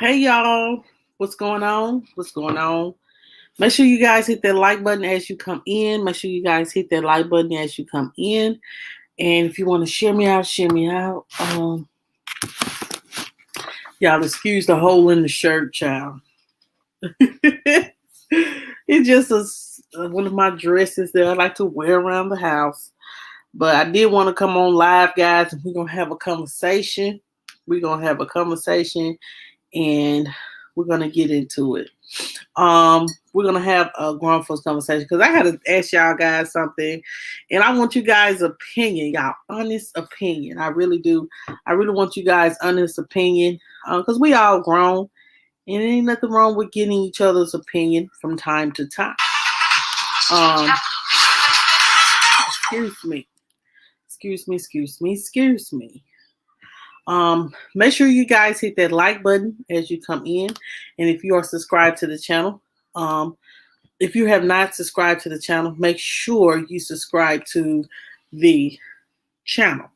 Hey y'all, what's going on? What's going on? Make sure you guys hit that like button as you come in. Make sure you guys hit that like button as you come in. And if you want to share me out, share me out. Y'all excuse the hole in the shirt, child. It's just one of my dresses that I like to wear around the house. But I did want to come on live, guys, and we're gonna have a conversation. We're gonna have a conversation, and we're gonna get into it. We're gonna have a grown folks conversation because I gotta ask y'all guys something, and I want you guys' opinion, y'all honest opinion. I really do. I really want you guys' honest opinion because we all grown, and ain't nothing wrong with getting each other's opinion from time to time. Um, excuse me, excuse me. Make sure you guys hit that like button as you come in, and if you are subscribed to the channel, if you have not subscribed to the channel, make sure you subscribe to the channel.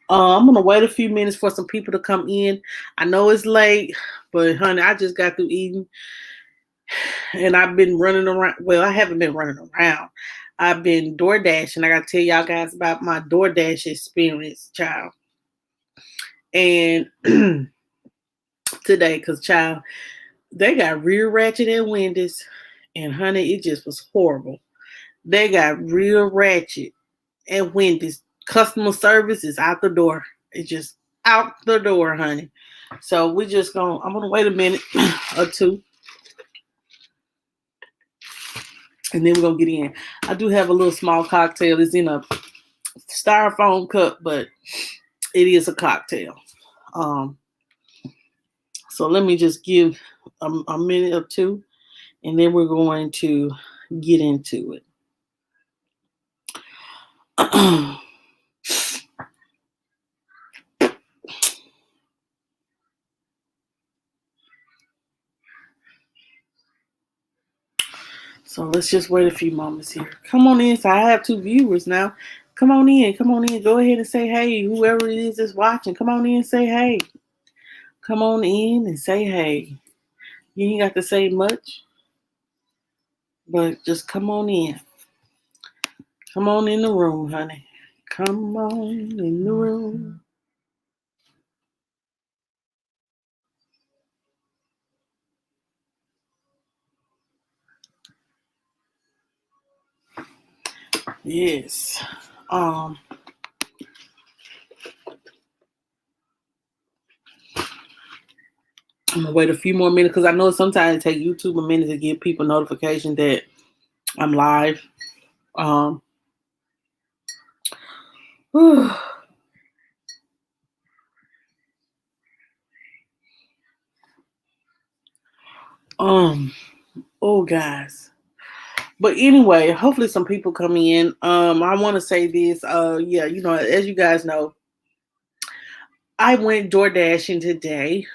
I'm gonna wait a few minutes for some people to come in. I know it's late, but honey, I just got through eating, and I've been running around. Well, I haven't been running around. I've been DoorDash, and I gotta tell y'all guys about my DoorDash experience, child. And today, cause child, they got real ratchet at Wendy's, and honey, it just was horrible. They got real ratchet at Wendy's. Customer service is out the door. It's just out the door, honey. So I'm gonna wait a minute or two, and then we're gonna get in. I do have a little small cocktail. It's in a styrofoam cup, but it is a cocktail. Um, so let me just give a minute or two, and then we're going to get into it. So let's just wait a few moments here. Come on in. So I have two viewers now. Come on in. Come on in. Go ahead and say hey. Whoever it is that's watching, come on in and say hey. Come on in and say hey. You ain't got to say much, but just come on in. Come on in the room, honey. Come on in the room. Yes. I'm gonna wait a few more minutes because I know sometimes it takes YouTube a minute to give people notification that I'm live. Um, oh guys. But anyway, hopefully some people come in. I want to say this. Yeah, as you guys know, I went door dashing today.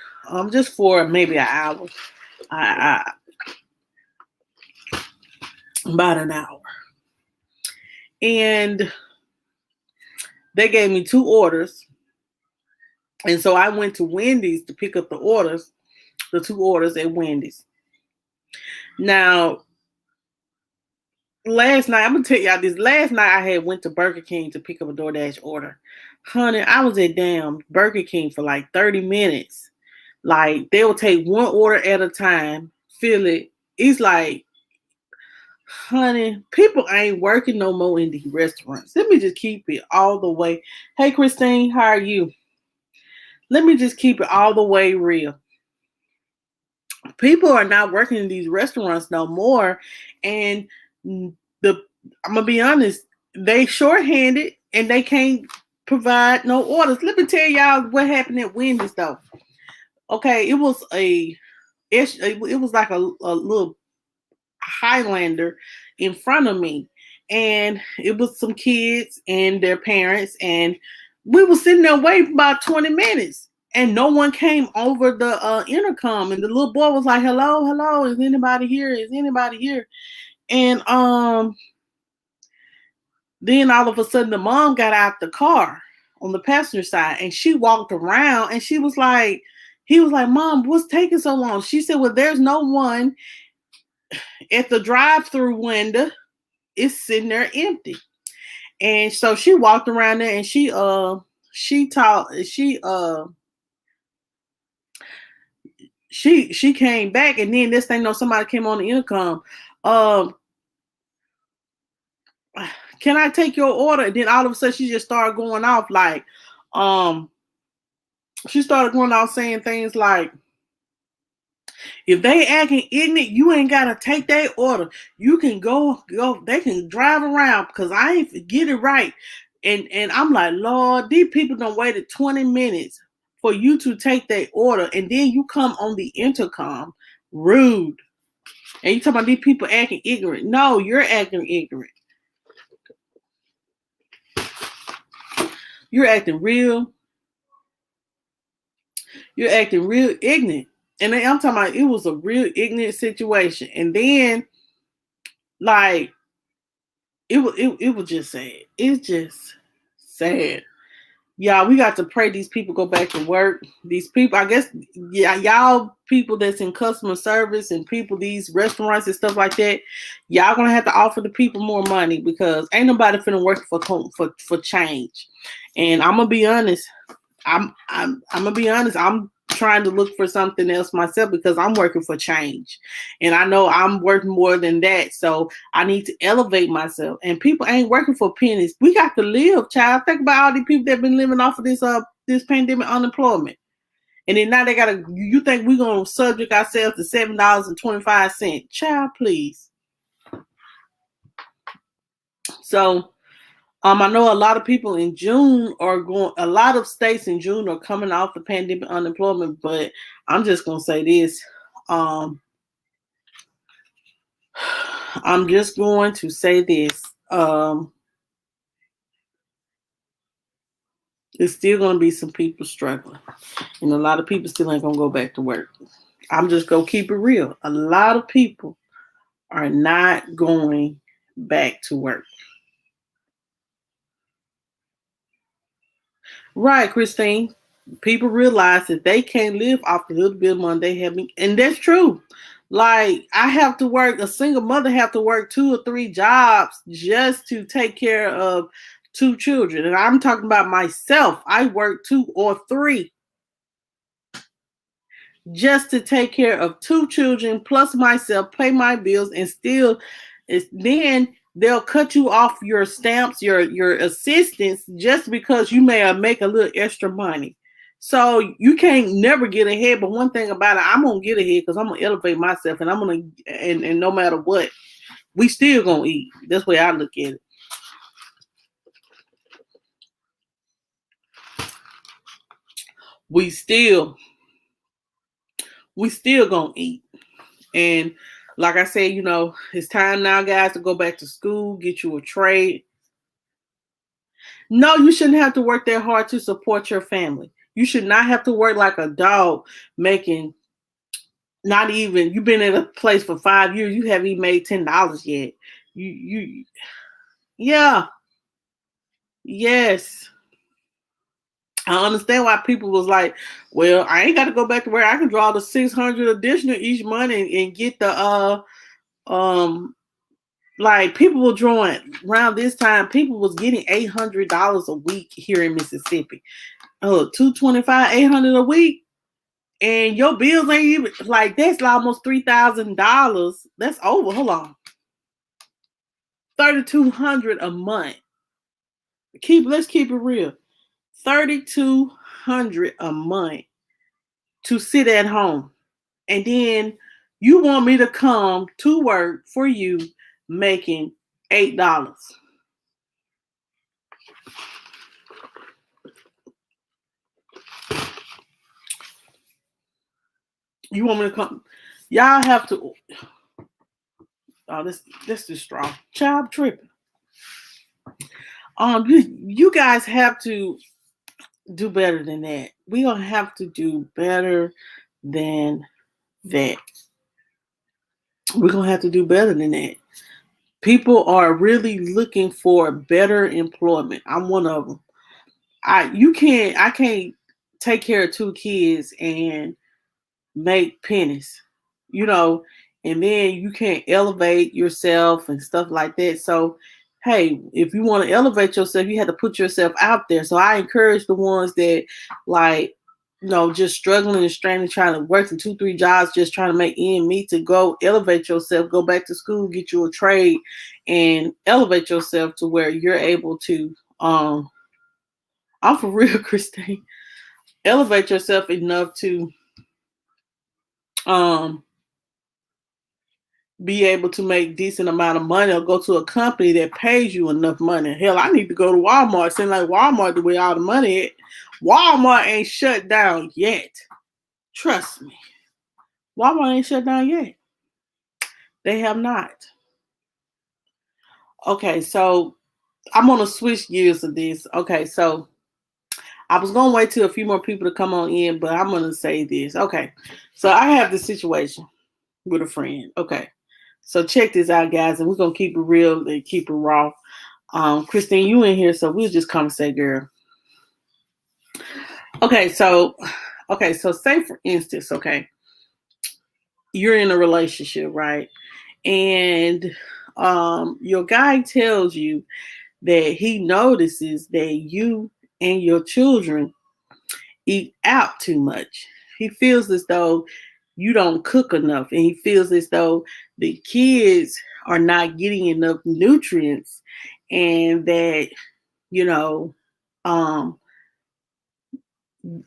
Just for maybe an hour. About an hour. And they gave me two orders. And so I went to Wendy's to pick up the two orders at Wendy's. Now, last night, I'm gonna tell y'all this. Last night I had went to Burger King to pick up a DoorDash order. Honey, I was at damn Burger King for like 30 minutes. Like they will take one order at a time, fill it. It's like, honey, people ain't working no more in these restaurants. Let me just keep it all the way. Hey Christine, how are you? Let me just keep it all the way real. People are not working in these restaurants no more, and I'm gonna be honest, they shorthanded and they can't provide no orders. Let me tell y'all what happened at Wendy's though. Okay, it was like a little Highlander in front of me, and it was some kids and their parents, and we were sitting there waiting about 20 minutes. And no one came over the intercom, and the little boy was like, "Hello, hello, is anybody here? Is anybody here?" And then all of a sudden, the mom got out the car on the passenger side, and she walked around, and she was like, He was like, Mom, what's taking so long? She said, well, there's no one at the drive-through window. It's sitting there empty. And so she walked around there and she came back, and then this thing, somebody came on the intercom. Can I take your order? And then all of a sudden she just started going off like, she started going off saying things like, if they acting ignorant, you ain't gotta take their order. You can go. They can drive around because I ain't get it right. And I'm like, Lord, these people done waited 20 minutes for you to take their order, and then you come on the intercom, rude. And you talking about these people acting ignorant. No, you're acting ignorant. You're acting real ignorant. And then I'm talking about it was a real ignorant situation. And then, like, it was just sad. It's just sad. Y'all, we got to pray these people go back to work. These people, I guess, y'all people that's in customer service and people, these restaurants and stuff like that, y'all gonna have to offer the people more money because ain't nobody finna work for change. And I'm gonna be honest. I'm gonna be honest. I'm trying to look for something else myself because I'm working for change, and I know I'm worth more than that. So I need to elevate myself. And people ain't working for pennies. We got to live, child. Think about all the people that have been living off of this pandemic unemployment, and then now they gotta. You think we're gonna subject ourselves to $7.25, child? Please. So. I know a lot of people in June a lot of states in June are coming off the pandemic unemployment, but I'm just going to say this. I'm just going to say this. There's still going to be some people struggling, and a lot of people still ain't going to go back to work. I'm just going to keep it real. A lot of people are not going back to work. Right, Christine. People realize that they can't live off the little bit of money they have, and that's true. Like, I have to work, a single mother have to work 2 or 3 jobs just to take care of 2 children. And I'm talking about myself. I work 2 or 3 just to take care of 2 children plus myself, pay my bills, and still then they'll cut you off your stamps, your assistance, just because you may make a little extra money. So you can't never get ahead. But one thing about it, I'm gonna get ahead because I'm gonna elevate myself, and I'm gonna and no matter what, we still gonna eat. That's the way I look at it. We still gonna eat. And like I said, it's time now, guys, to go back to school, get you a trade. No, you shouldn't have to work that hard to support your family. You should not have to work like a dog making not even, you've been at a place for 5 years, you haven't even made $10 yet. Yeah. Yes. I understand why people was like, well, I ain't got to go back to work. I can draw the $600 additional each month and get the like people were drawing around this time. People was getting $800 a week here in Mississippi. $225, $800 a week, and your bills ain't even like that's almost $3,000. That's over. Hold on, $3,200 a month. Let's keep it real. $3,200 a month to sit at home, and then you want me to come to work for you making $8. You want me to come? Y'all have to. Oh, this is strong. Child tripping. You guys have to do better than that. We gonna have to do better than that. We're gonna have to do better than that. People are really looking for better employment. I'm one of them. I can't take care of 2 kids and make pennies, you know, and then you can't elevate yourself and stuff like that. So, hey, if you want to elevate yourself, you have to put yourself out there. So I encourage the ones that like, just struggling and straining, trying to work in 2, 3 jobs, just trying to make end meet to go elevate yourself, go back to school, get you a trade, and elevate yourself to where you're able to. I'm for real, Christine. Elevate yourself enough to um be able to make decent amount of money or go to a company that pays you enough money. Hell, I need to go to Walmart. Seems like Walmart the way all the money at. Walmart ain't shut down yet. Trust me. Walmart ain't shut down yet. They have not. Okay, so I'm gonna switch gears to this. Okay, so I was gonna wait till a few more people to come on in, but I'm gonna say this. Okay, so I have this situation with a friend. Okay, so check this out, guys, and we're gonna keep it real and keep it raw. Christine, you in here, so we'll just come say, girl. Okay, so say for instance, okay, you're in a relationship, right? And your guy tells you that he notices that you and your children eat out too much. He feels as though you don't cook enough, and he feels as though the kids are not getting enough nutrients, and that you know, um,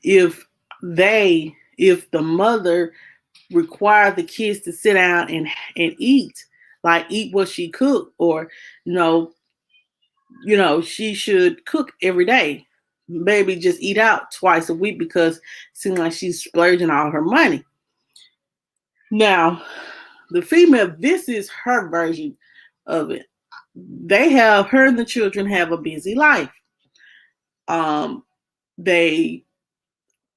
if the mother require the kids to sit down and eat, like eat what she cooked, or you know she should cook every day, maybe just eat out twice a week because it seems like she's splurging all her money. Now the female, this is her version of it. They have, her and the children have a busy life. They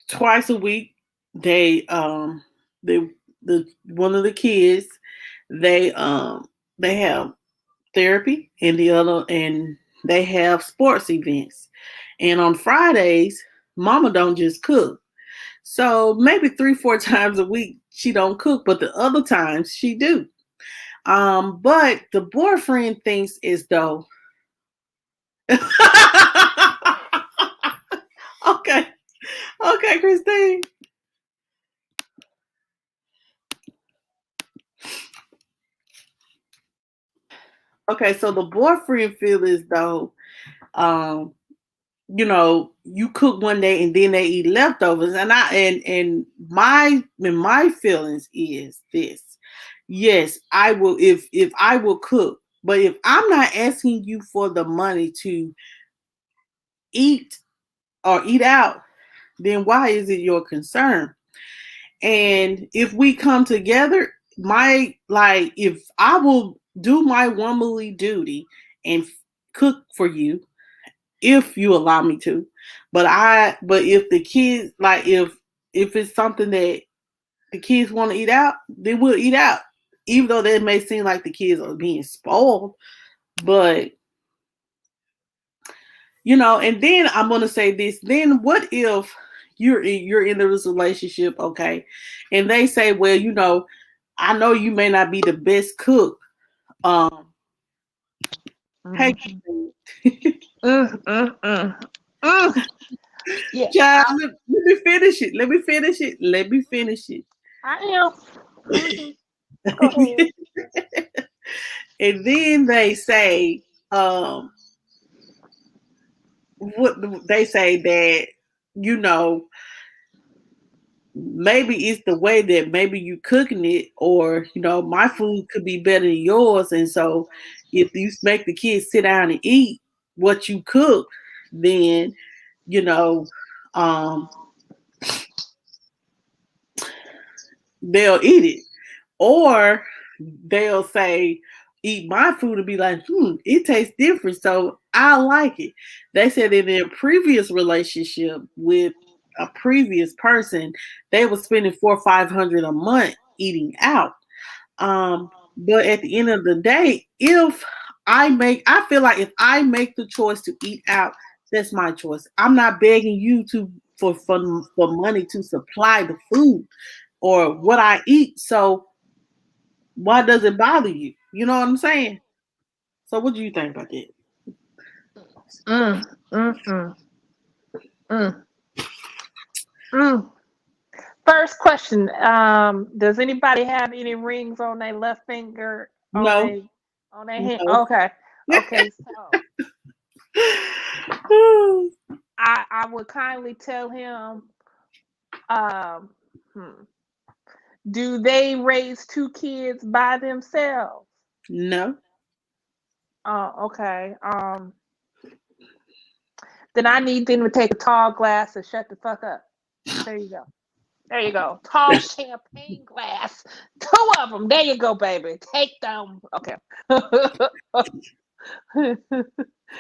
twice a week, they the one of the kids, they have therapy, and the other, and they have sports events. And on Fridays, mama don't just cook. So maybe 3, 4 times a week she don't cook, but the other times she do. But the boyfriend thinks as though okay, okay, Christine. Okay, so the boyfriend feels as though um you cook one day and then they eat leftovers. And my feelings is this. Yes, I will, if I will cook, but if I'm not asking you for the money to eat or eat out, then why is it your concern? And if we come together, if I will do my womanly duty and cook for you, if you allow me to. But if the kids, like, if it's something that the kids want to eat out, then we'll eat out. Even though that may seem like the kids are being spoiled, but and then I'm gonna say this. Then what if you're in this relationship, okay, and they say, well, I know you may not be the best cook. Um, hey, Yeah, child, let me finish it. Let me finish it. Let me finish it. I am. Go ahead. And then they say, um, what they say that you know maybe it's the way that maybe you cooking it, or my food could be better than yours, and so if you make the kids sit down and eat what you cook, then you know um they'll eat it. Or they'll say, eat my food, and be like, it tastes different, so I like it. They said in their previous relationship with a previous person, they were spending 400 or 500 a month eating out. But at the end of the day, if I feel like if I make the choice to eat out, that's my choice. I'm not begging you to for money to supply the food. or what I eat. So why does it bother you? You know what I'm saying? So what do you think about that? Mm, mm, mm, mm, mm. First question. Does anybody have any rings on their left finger No, on their hand? no. Okay. Okay, so I would kindly tell him, um, hmm, do they raise two kids by themselves? No. Okay. Then I need them to take a tall glass and shut the fuck up. There you go. There you go. Tall champagne glass. Two of them. There you go, baby. Take them. Okay.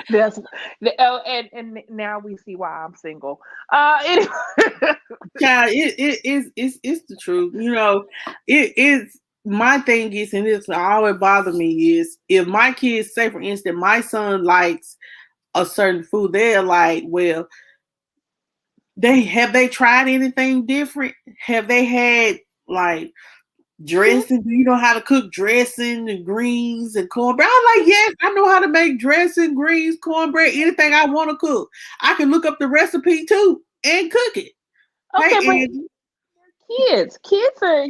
That's and now we see why I'm single. Anyway. Yeah, it's the truth. You know, it is my thing is, and it's always bother me is if my kids say, for instance, my son likes a certain food, they're like, well, they tried anything different? Have they had like dressing? Do you know how to cook dressing and greens and cornbread? I'm like, yes, I know how to make dressing, greens, cornbread, anything I want to cook. I can look up the recipe too and cook it. Hey, Okay, but Angie.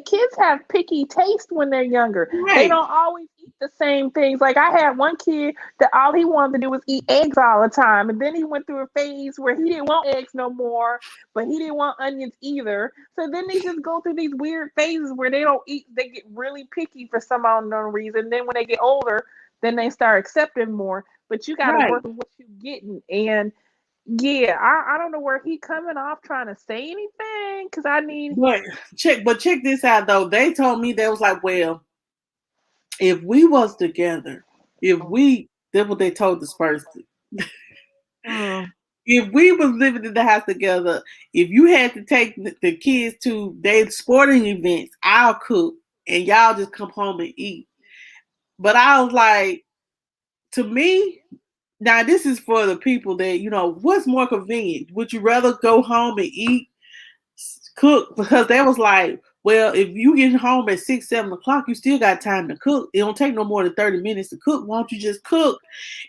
kids have picky taste when they're younger. They Right, don't always eat the same things. Like I had one kid that all he wanted to do was eat eggs all the time, and then he went through a phase where he didn't want eggs no more, but he didn't want onions either. So then they just go through these weird phases where they don't eat. They get really picky for some unknown reason. Then when they get older, then they start accepting more. But you got to right. work with what you're getting, and yeah, I don't know where he coming off trying to say anything because I need. But check this out though. They told me they was like, well, if we was together, if we that's what they told this person. Mm, If we was living in the house together, if you had to take the kids to their sporting events, I'll cook and y'all just come home and eat. But I was like, to me, now this is for the people that, what's more convenient? Would you rather go home and eat, cook? Because they was like, well, if you get home at 6, 7 o'clock, you still got time to cook. It don't take no more than 30 minutes to cook. Why don't you just cook?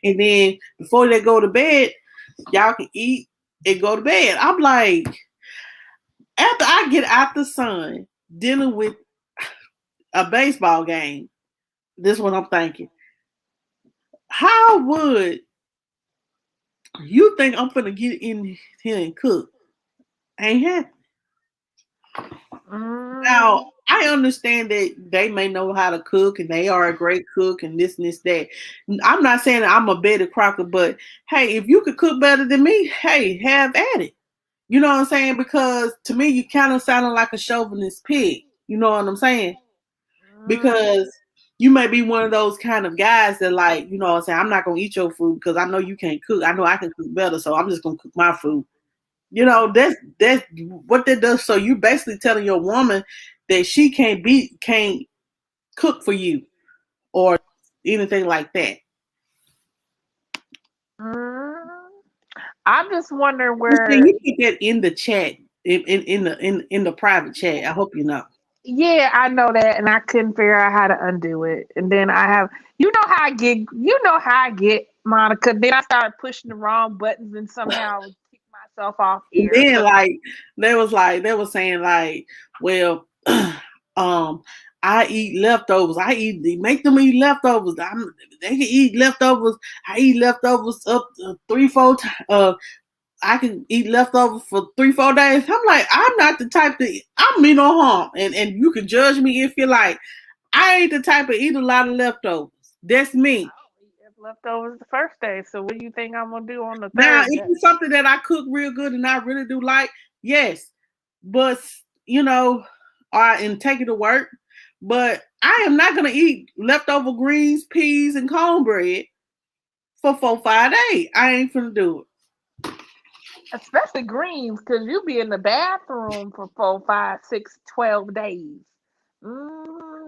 And then before they go to bed, y'all can eat and go to bed. I'm like, after I get out the sun dealing with a baseball game, this is what I'm thinking. How would you think I'm gonna get in here and cook? Ain't happening. Now, mm, I understand that they may know how to cook and they are a great cook and this and this, that. I'm not saying that I'm a Betty Crocker, but hey, if you could cook better than me, hey, have at it. You know what I'm saying? Because to me, you kind of sounding like a chauvinist pig. You know what I'm saying? mm. Because you may be one of those kind of guys that like, you know what I'm saying, I'm not gonna eat your food because I know you can't cook. I know I can cook better, so I'm just gonna cook my food. That's what that does. So you basically telling your woman that she can't cook for you or anything like that. Mm. I'm just wondering You see, where. you put that in the chat, in the private chat. I hope you know. Yeah, I know that, and I couldn't figure out how to undo it. And then I have, you know how I get, Monica. Then I started pushing the wrong buttons and somehow kick myself off And air. then So they was saying like, well, um, I eat leftovers. They make them eat leftovers. They can eat leftovers. I eat leftovers up to 3, 4 times. I can eat leftovers for 3, 4 days. I'm like, I'm not the type to. I'm me no harm, and you can judge me if you like. I ain't the type to eat a lot of leftovers. That's I me. only eat leftovers the first day. So what do you think I'm gonna do on the Now, third if day? it's something that I cook real good and I really do like, yes, but you know, and take it to work. But I am not gonna eat leftover greens, peas, and cornbread for 4, 5 days. I ain't gonna do it. Especially greens, because you be in the bathroom for 4, 5, 6, 12 days.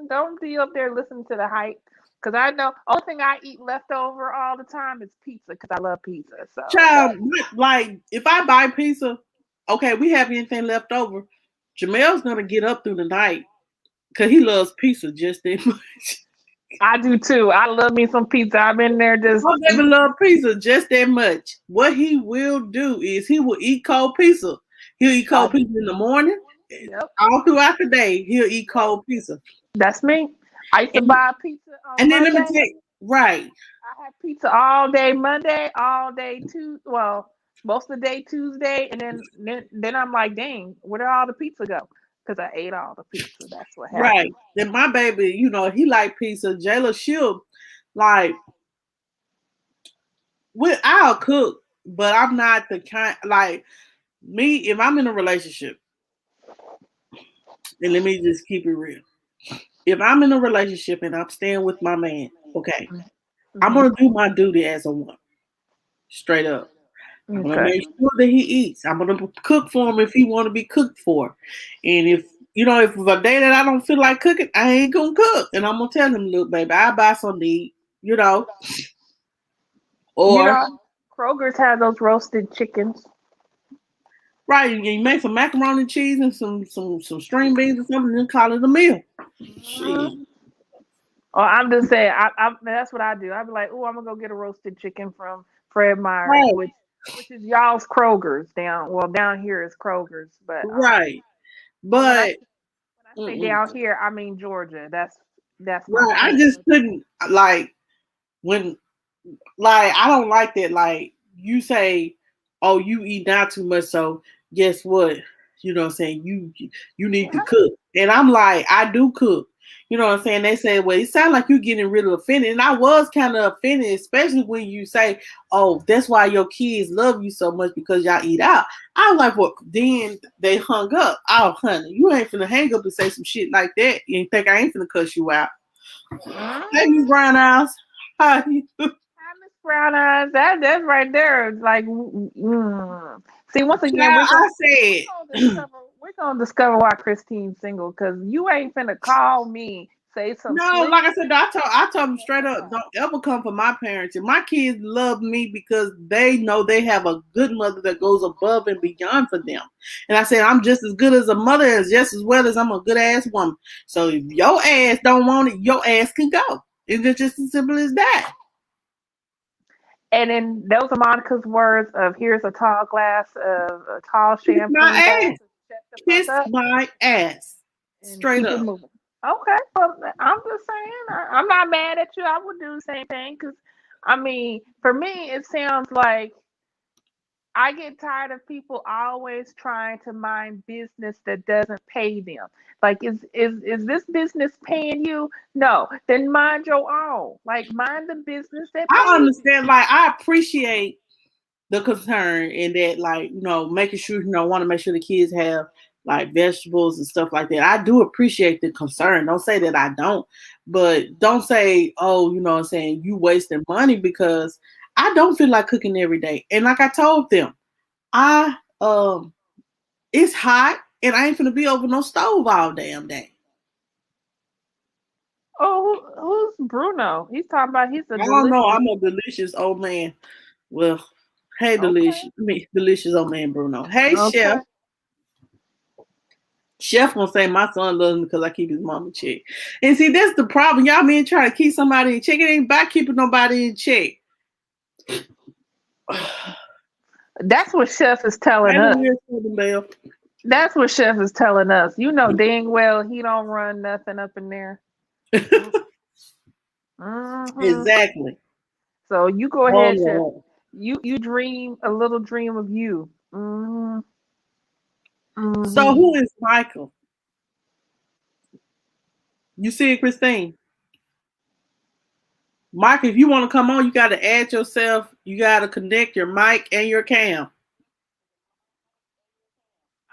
Don't be up there listening to the hype. Because I know only thing I eat leftover all the time is pizza because I love pizza. So Child, that like if I buy pizza, okay, we have anything left over. Jamel's gonna get up through the night because he loves pizza just that much. I do too. I love me some pizza. I've been there just My baby love pizza just that much. What he will do is he will eat cold pizza. He'll eat cold pizza in the morning. Yep. All throughout the day, he'll eat cold pizza. That's me. I used to buy pizza on And then Monday. let me tell you, right. I had pizza all day Monday, all day Tuesday. Well, most of the day Tuesday, and then I'm like, dang, where did all the pizza go? Because I ate all the pizza. That's what happened. Right. Then my baby, he like pizza. Jayla, she'll like I'll cook, but I'm not the kind like me, if I'm in a relationship, and let me just keep it real. If I'm in a relationship and I'm staying with my man, okay, I'm gonna do my duty as a woman. Straight up. I'm gonna Okay. make sure that he eats. I'm gonna cook for him if he want to be cooked for. And if a day that I don't feel like cooking, I ain't gonna cook. And I'm gonna tell him, look, baby, I'll buy something to eat, Or Kroger's have those roasted chickens. right, you make some macaroni and cheese and some string beans or something, and then call it a meal. Shit. Oh, I'm just saying. That's what I do. I'd be like, oh, I'm gonna go get a roasted chicken from Fred Meyer's, Right. which is y'all's Kroger's down. Well, down here is Kroger's, but Right. But when I say down here, I mean Georgia. That's right. I just couldn't when I don't like that. Like you say, oh, you eat not too much, so guess what? You know what I'm saying? You need to cook. And I'm like, I do cook. You know what I'm saying? They say, well, it sounds like you're getting really offended. And I was kind of offended, especially when you say, oh, that's why your kids love you so much because y'all eat out. I was like, well, then they hung up. Oh, honey, you ain't finna hang up and say some shit like that. You think I ain't finna cuss you out. Hey, Miss Brown Eyes. Hi. Miss Brown Eyes. That's right there. Like, see, once again, we're gonna discover why Christine's single because you ain't finna call me say something. No, like I said, I told them straight up, don't ever come for my parents. And my kids love me because they know they have a good mother that goes above and beyond for them. And I said, I'm just as good as a mother as just as well as I'm a good ass woman. So if your ass don't want it, your ass can go. It's just as simple as that. And then those are Monica's words of here's a tall glass of a tall champagne. Kiss my ass. Straight up. Okay, well, I'm just saying, I'm not mad at you. I would do the same thing because, I mean, for me, it sounds like I get tired of people always trying to mind business that doesn't pay them. Like, is this business paying you? No, then mind your own. Like, mind the business that pays I understand. Like, I appreciate the concern and that, like, making sure, want to make sure the kids have like vegetables and stuff like that. I do appreciate the concern. Don't say that I don't, but don't say, oh, I'm saying you wasting money because I don't feel like cooking every day. And like I told them, it's hot and I ain't finna be over no stove all damn day. Oh, who's Bruno? He's talking about I don't know. I'm a delicious old man. Well, hey, delicious old man Bruno. Hey, Chef. Chef gonna say my son loves me because I keep his mama in check. And see, that's the problem. Y'all men trying to keep somebody in check. It ain't about keeping nobody in check. That's what Chef is telling us. That's what Chef is telling us. You know dang well he don't run nothing up in there. Exactly. So you go ahead, Chef. You dream a little dream of you. So who is Michael? You see it, Christine? Mike, if you want to come on, you got to add yourself. You got to connect your mic and your cam.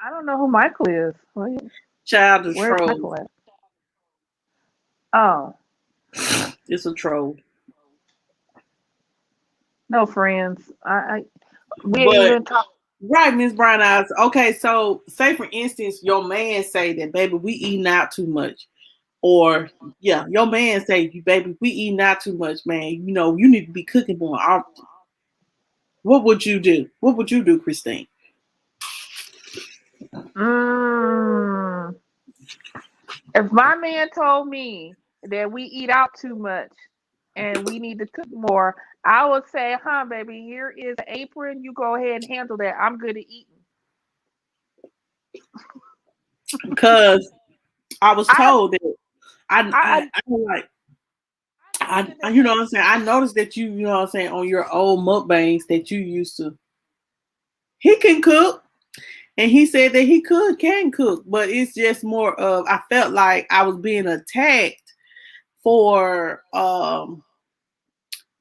I don't know who Michael is. Child is Where's troll. Michael at? Oh. It's a troll. No friends. We ain't even talk. Right, Miss Brown Eyes. Okay, so say for instance, your man say that, baby, we eating out too much. Or yeah, your man say, baby, we eating out too much, man. You need to be cooking more often. What would you do? What would you do, Christine? If my man told me that we eat out too much and we need to cook more, I would say, huh, baby, here is an apron. You go ahead and handle that. I'm good at eating. Because I was I told that I I like I think that you know what I'm saying. I noticed that you know what I'm saying on your old mukbangs that you used to. He can cook, and he said that he can cook, but it's just more of I felt like I was being attacked for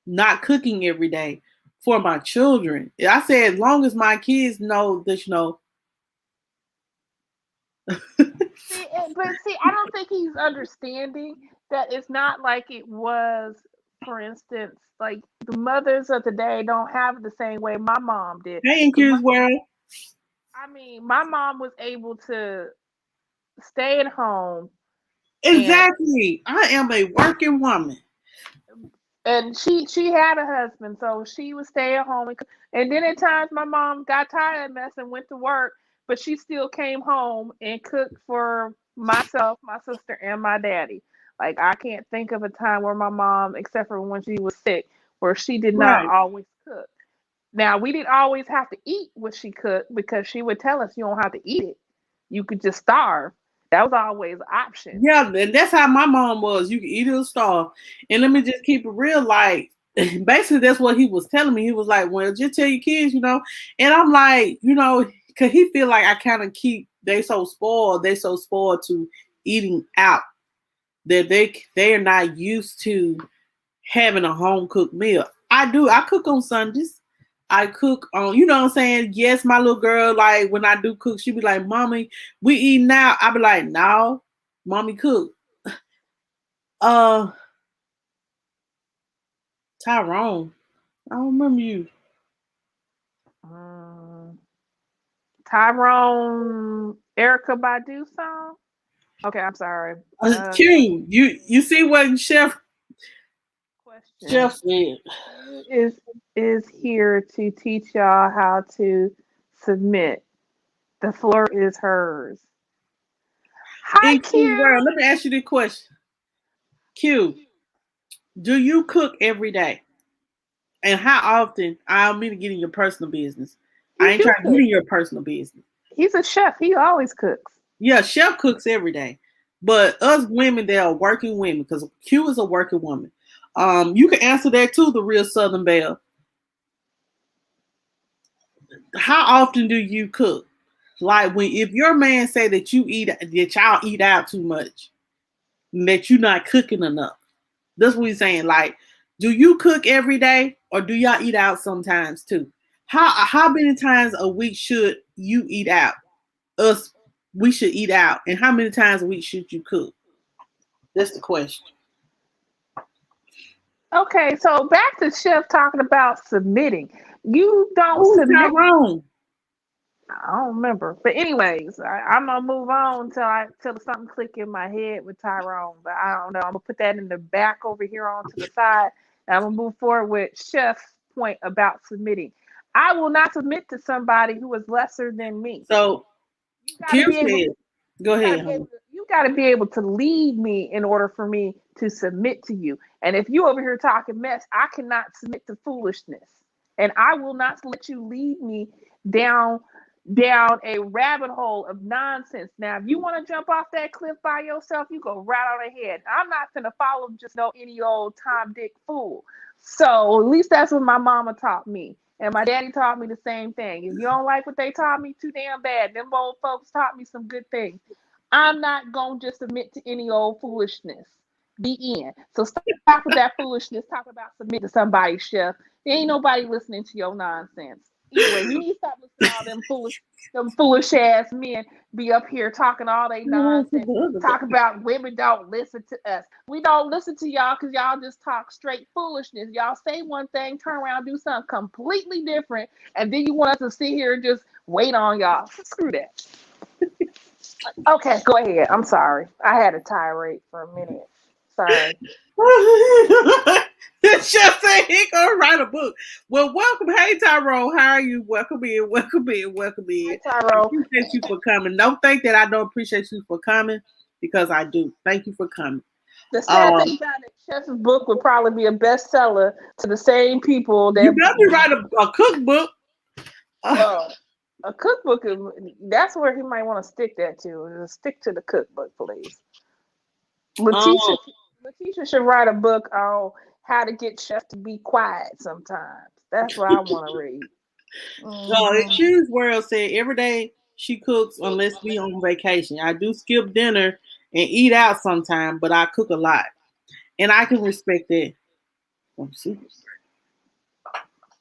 not cooking every day for my children. I said as long as my kids know that you know. but see, I don't think he's understanding that it's not like it was, for instance, like the mothers of today don't have it the same way my mom did. Hey, in 'Cause Q's world. my mom was able to stay at home and Exactly. I am a working woman. she had a husband, so she would stay at home. And then at times my mom got tired of mess and went to work, but she still came home and cooked for myself, my sister, and my daddy. Like I can't think of a time where my mom, except for when she was sick, where she did not Right. always cook. Now we didn't always have to eat what she cooked because she would tell us you don't have to eat it. You could just starve. That was always an option. Yeah, and that's how my mom was. You can eat or starve. And let me just keep it real. Like, basically, that's what he was telling me. He was like, well, just tell your kids, you know. And I'm like, you know, because he feel like I kind of keep, they so spoiled. They so spoiled to eating out that they are not used to having a home cooked meal. I do. I cook on Sundays. I cook on, you know what I'm saying? Yes, my little girl, like when I do cook, she be like, Mommy, we eat now. I be like, no, Mommy cook. Uh Tyrone. I don't remember you. Um, Tyrone Erica Badu song. Okay, I'm sorry. Q, you see what Question. Chef said. Q is here to teach y'all how to submit. The floor is hers. Hi, In Q's Q. world, let me ask you this question. Q, do you cook every day? And how often? I don't mean to get in your personal business. I He ain't do trying to get cook. in your personal business. He's a chef. He always cooks. Yeah, chef cooks every day. But us women, they are working women because Q is a working woman. You can answer that too, the real Southern Belle. How often do you cook? Like when if your man say that y'all eat out too much, that you not cooking enough. That's what he's saying. Like, do you cook every day or do y'all eat out sometimes too? How many times a week should you eat out? Us we should eat out. And how many times a week should you cook? That's the question. Okay, so back to chef talking about submitting. You don't Oh, submit. Tyrone. I don't remember. But anyways, I'm gonna move on till something click in my head with Tyrone. But I don't know. I'm gonna put that in the back over here on to the side. And I'm gonna move forward with Chef's point about submitting. I will not submit to somebody who is lesser than me. So You gotta Q be able said, go you gotta ahead, be able honey. to you gotta be able to lead me in order for me to submit to you. And if you over here talking mess, I cannot submit to foolishness. And I will not let you lead me down a rabbit hole of nonsense. Now, if you want to jump off that cliff by yourself, you go right on ahead. I'm not gonna follow just no any old Tom Dick fool. So at least that's what my mama taught me. And my daddy taught me the same thing. If you don't like what they taught me too damn bad, them old folks taught me some good things. I'm not gonna just submit to any old foolishness. The end. So stop with that foolishness. Talk about submit to somebody, chef. There ain't nobody listening to your nonsense. Anyway, you need to stop listening to all them foolish ass men be up here talking all they nonsense. Talk about women don't listen to us. We don't listen to y'all because y'all just talk straight foolishness. Y'all say one thing, turn around, do something completely different, and then you want us to sit here and just wait on y'all. Screw that. Okay, go ahead. I'm sorry. I had a tirade for a minute. Sorry. The chef said he gonna write a book. Well, welcome. Hey Tyrone, how are you? Welcome in, welcome in, welcome Hi, in. I Tyrone. appreciate you for coming. Don't think that I don't appreciate you for coming. because I do. Thank you for coming. The sad thing about it, Chef's book would probably be a bestseller to the same people You that. better write a cookbook. Well, a cookbook that's where he might want to stick that to. Stick to the cookbook, please. Letitia should write a book on how to get Chef to be quiet sometimes. That's what I want to read. Choose World said every day she cooks unless we on vacation. I do skip dinner and eat out sometime, but I cook a lot, and I can respect that.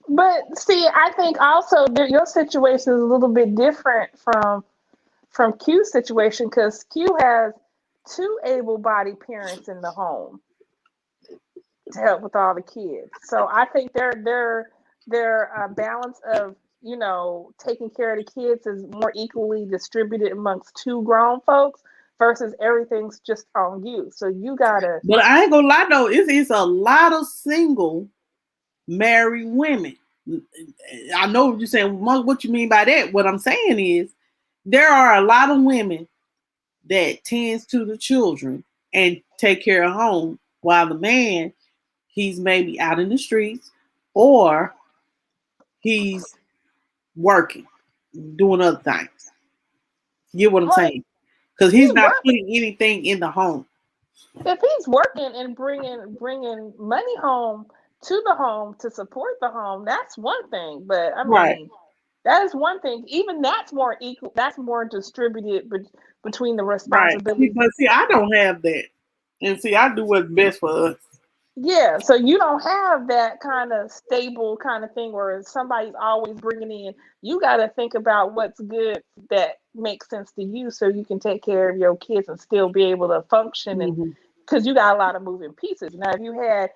But see, I think also your situation is a little bit different from Q's situation because Q has two able-bodied parents in the home to help with all the kids. So I think their balance of taking care of the kids is more equally distributed amongst two grown folks versus everything's just on you. So you gotta. But I ain't gonna lie though, it's a lot of single married women. I know what you're saying. What you mean by that? What I'm saying is there are a lot of women that tends to the children and take care of home while the man, he's maybe out in the streets or he's working, doing other things. You get what I'm saying? Because he's not putting anything in the home. If he's working and bringing money home to the home to support the home, that's one thing. But I mean, that is one thing. Even that's more equal. That's more distributed between the responsibilities. Right. But see, I don't have that, and see, I do what's best for us. Yeah, so you don't have that kind of stable kind of thing where somebody's always bringing in. You got to think about what's good that makes sense to you so you can take care of your kids and still be able to function. And because you got a lot of moving pieces. Now, if you had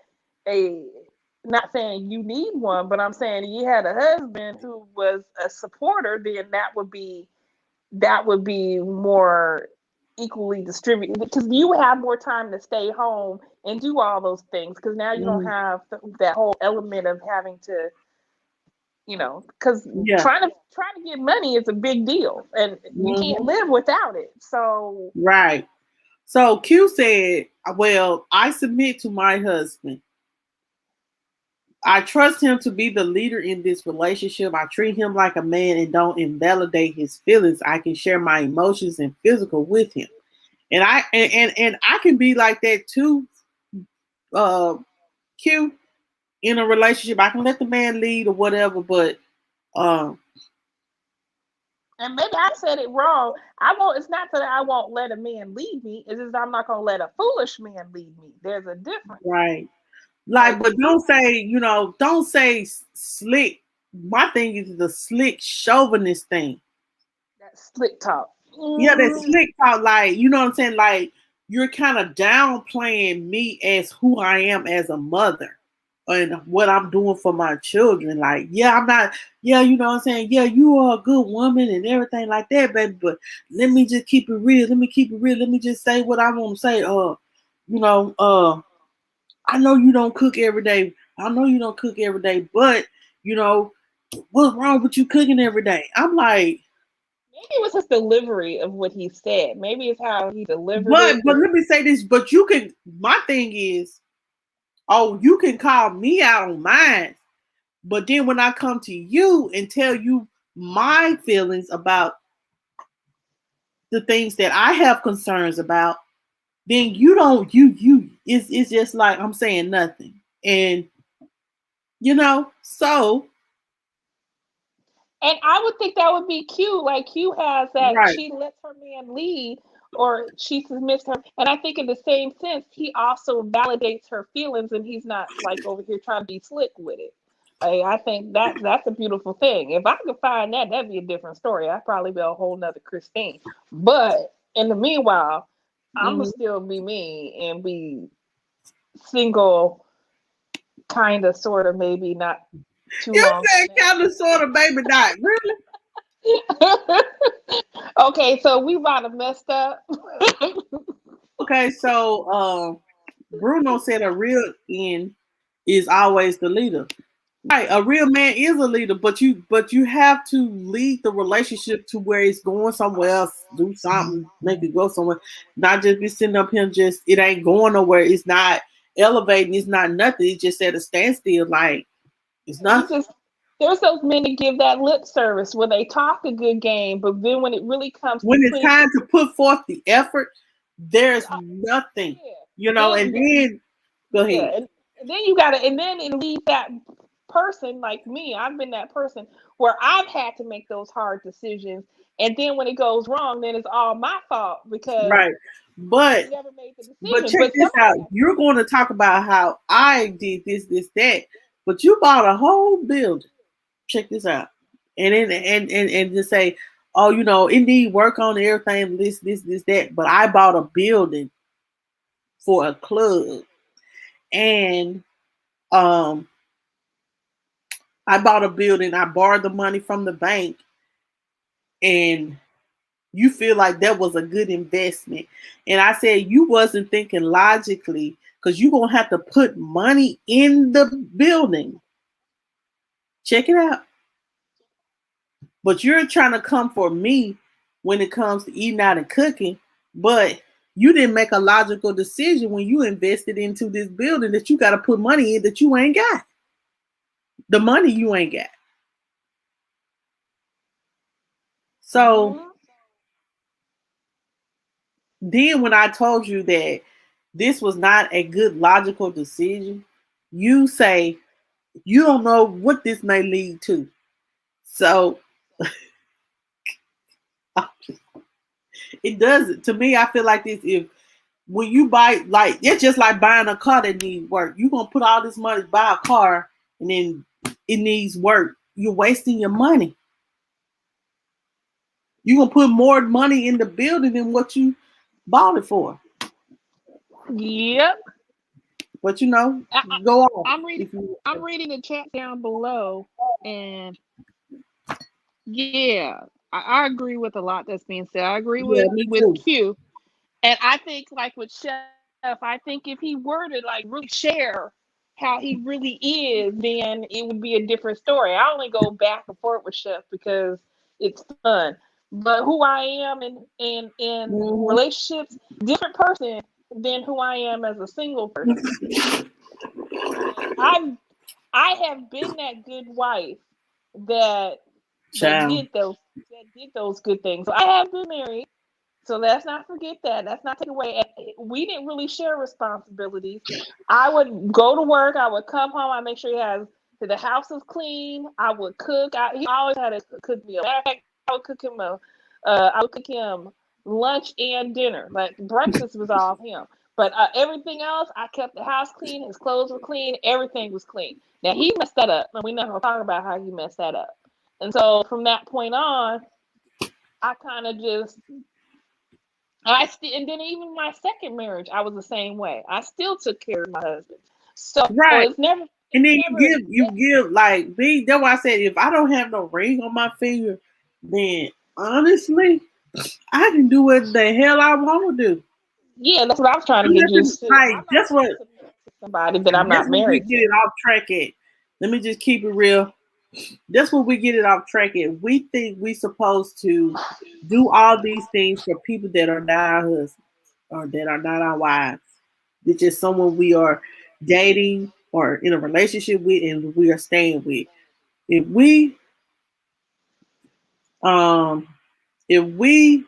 not saying you need one, but I'm saying you had a husband who was a supporter, then that would be more equally distributed because you have more time to stay home and do all those things because now you don't have that whole element of having to, because trying to get money is a big deal and you can't live without it. So right. So Q said, "Well, I submit to my husband. I trust him to be the leader in this relationship. I treat him like a man and don't invalidate his feelings. I can share my emotions and physical with him. And I can be like that too, Q, in a relationship. I can let the man lead or whatever, but and maybe I said it wrong. It's not that I won't let a man lead me, it's just I'm not gonna let a foolish man lead me. There's a difference. Right. Like, but don't say slick. My thing is the slick chauvinist thing. That slick talk. Yeah, that slick talk, like, you know what I'm saying? Like, you're kind of downplaying me as who I am as a mother and what I'm doing for my children. Like, I'm not, you know what I'm saying? Yeah, you are a good woman and everything like that, baby, but let me just keep it real. Let me just say what I want to say. I know you don't cook every day. But, what's wrong with you cooking every day? I'm like, maybe it was his delivery of what he said. Maybe it's how he delivered it. But let me say this. But my thing is, you can call me out on mine. But then when I come to you and tell you my feelings about the things that I have concerns about, then it's just like I'm saying nothing. And, so. And I would think that would be Q. Like Q has that right. She lets her man lead or she submits her. And I think in the same sense, he also validates her feelings and he's not like over here trying to be slick with it. I think that's a beautiful thing. If I could find that, that'd be a different story. I'd probably be a whole nother Christine. But in the meanwhile, I'm going to still be me and be single, kind of, sort of, maybe not too long. You said kind of, sort of, baby, not really. Okay, so we might have messed up. Okay, so Bruno said a real end is always the leader. Right, a real man is a leader, but you have to lead the relationship to where it's going somewhere else. Do something, make it go somewhere. Not just be sitting up here, just it ain't going nowhere. It's not elevating. It's not nothing. It's just at a standstill. Like it's You nothing. just there's those men that give that lip service where they talk a good game, but then when it really comes to When it's putting, time to put forth the effort, there's uh, nothing. yeah, And then then go yeah, ahead. and then you gotta, and then it leaves that person like me. I've been that person where I've had to make those hard decisions, and then when it goes wrong, then it's all my fault because Right. I But never made the But decision. check But this somebody out. has to You're do going to talk about how I did this, that, but you bought a whole building. Check this out, and just say, oh, it need work on everything, this, that. But I bought a building for a club, and um, I bought a building. I borrowed the money from the bank, and you feel like that was a good investment. And I said you wasn't thinking logically because you're gonna have to put money in the building. Check it out. But you're trying to come for me when it comes to eating out and cooking, but you didn't make a logical decision when you invested into this building that you got to put money in that you ain't got. The money you ain't got. it. So Mhm. then when I told you that this was not a good logical decision, you say you don't know what this may lead to. So it doesn't. To me, I feel like this. If when you buy, like it's just like buying a car that needs work. You're gonna put all this money to buy a car, and then it needs work. You're wasting your money. You're gonna put more money in the building than what you bought it for. Yep. But I, go on I'm reading. if you. I'm reading the chat down below, and yeah, I agree with a lot that's being said. I agree Yeah, me with too. Q, and I think like with Chef, I think if he were to like really share how he really is, then it would be a different story. I only go back and forth with Chef because it's fun. But who I am in Hmm. relationships, different person than who I am as a single person. And I have been that good wife that that Child. did those that did those good things. So I have been married, so let's not forget that. Let's not take away. We didn't really share responsibilities. I would go to work. I would come home. I make sure the house is clean. I would cook. He always had a cook meal. Matter of fact, I would cook him I would cook him lunch and dinner. Like breakfast was all him. But everything else, I kept the house clean. His clothes were clean. Everything was clean. Now he messed that up, and we're not gonna talk about how he messed that up. And so from that point on, I kind of just and then even my second marriage, I was the same way. I still took care of my husband. So Right. And it's then never, you give like me. That's why I said if I don't have no ring on my finger, then honestly, I can do what the hell I want to do. yeah, that's what I was trying to get Listen, used to. like I'm not going to submit to somebody that I'm that's not what we married get to. it off track at. Let me just keep it real. That's what we get it off track at. We think we supposed to do all these things for people that are not our husbands or that are not our wives. It's just someone we are dating or in a relationship with and we are staying with. If we um if we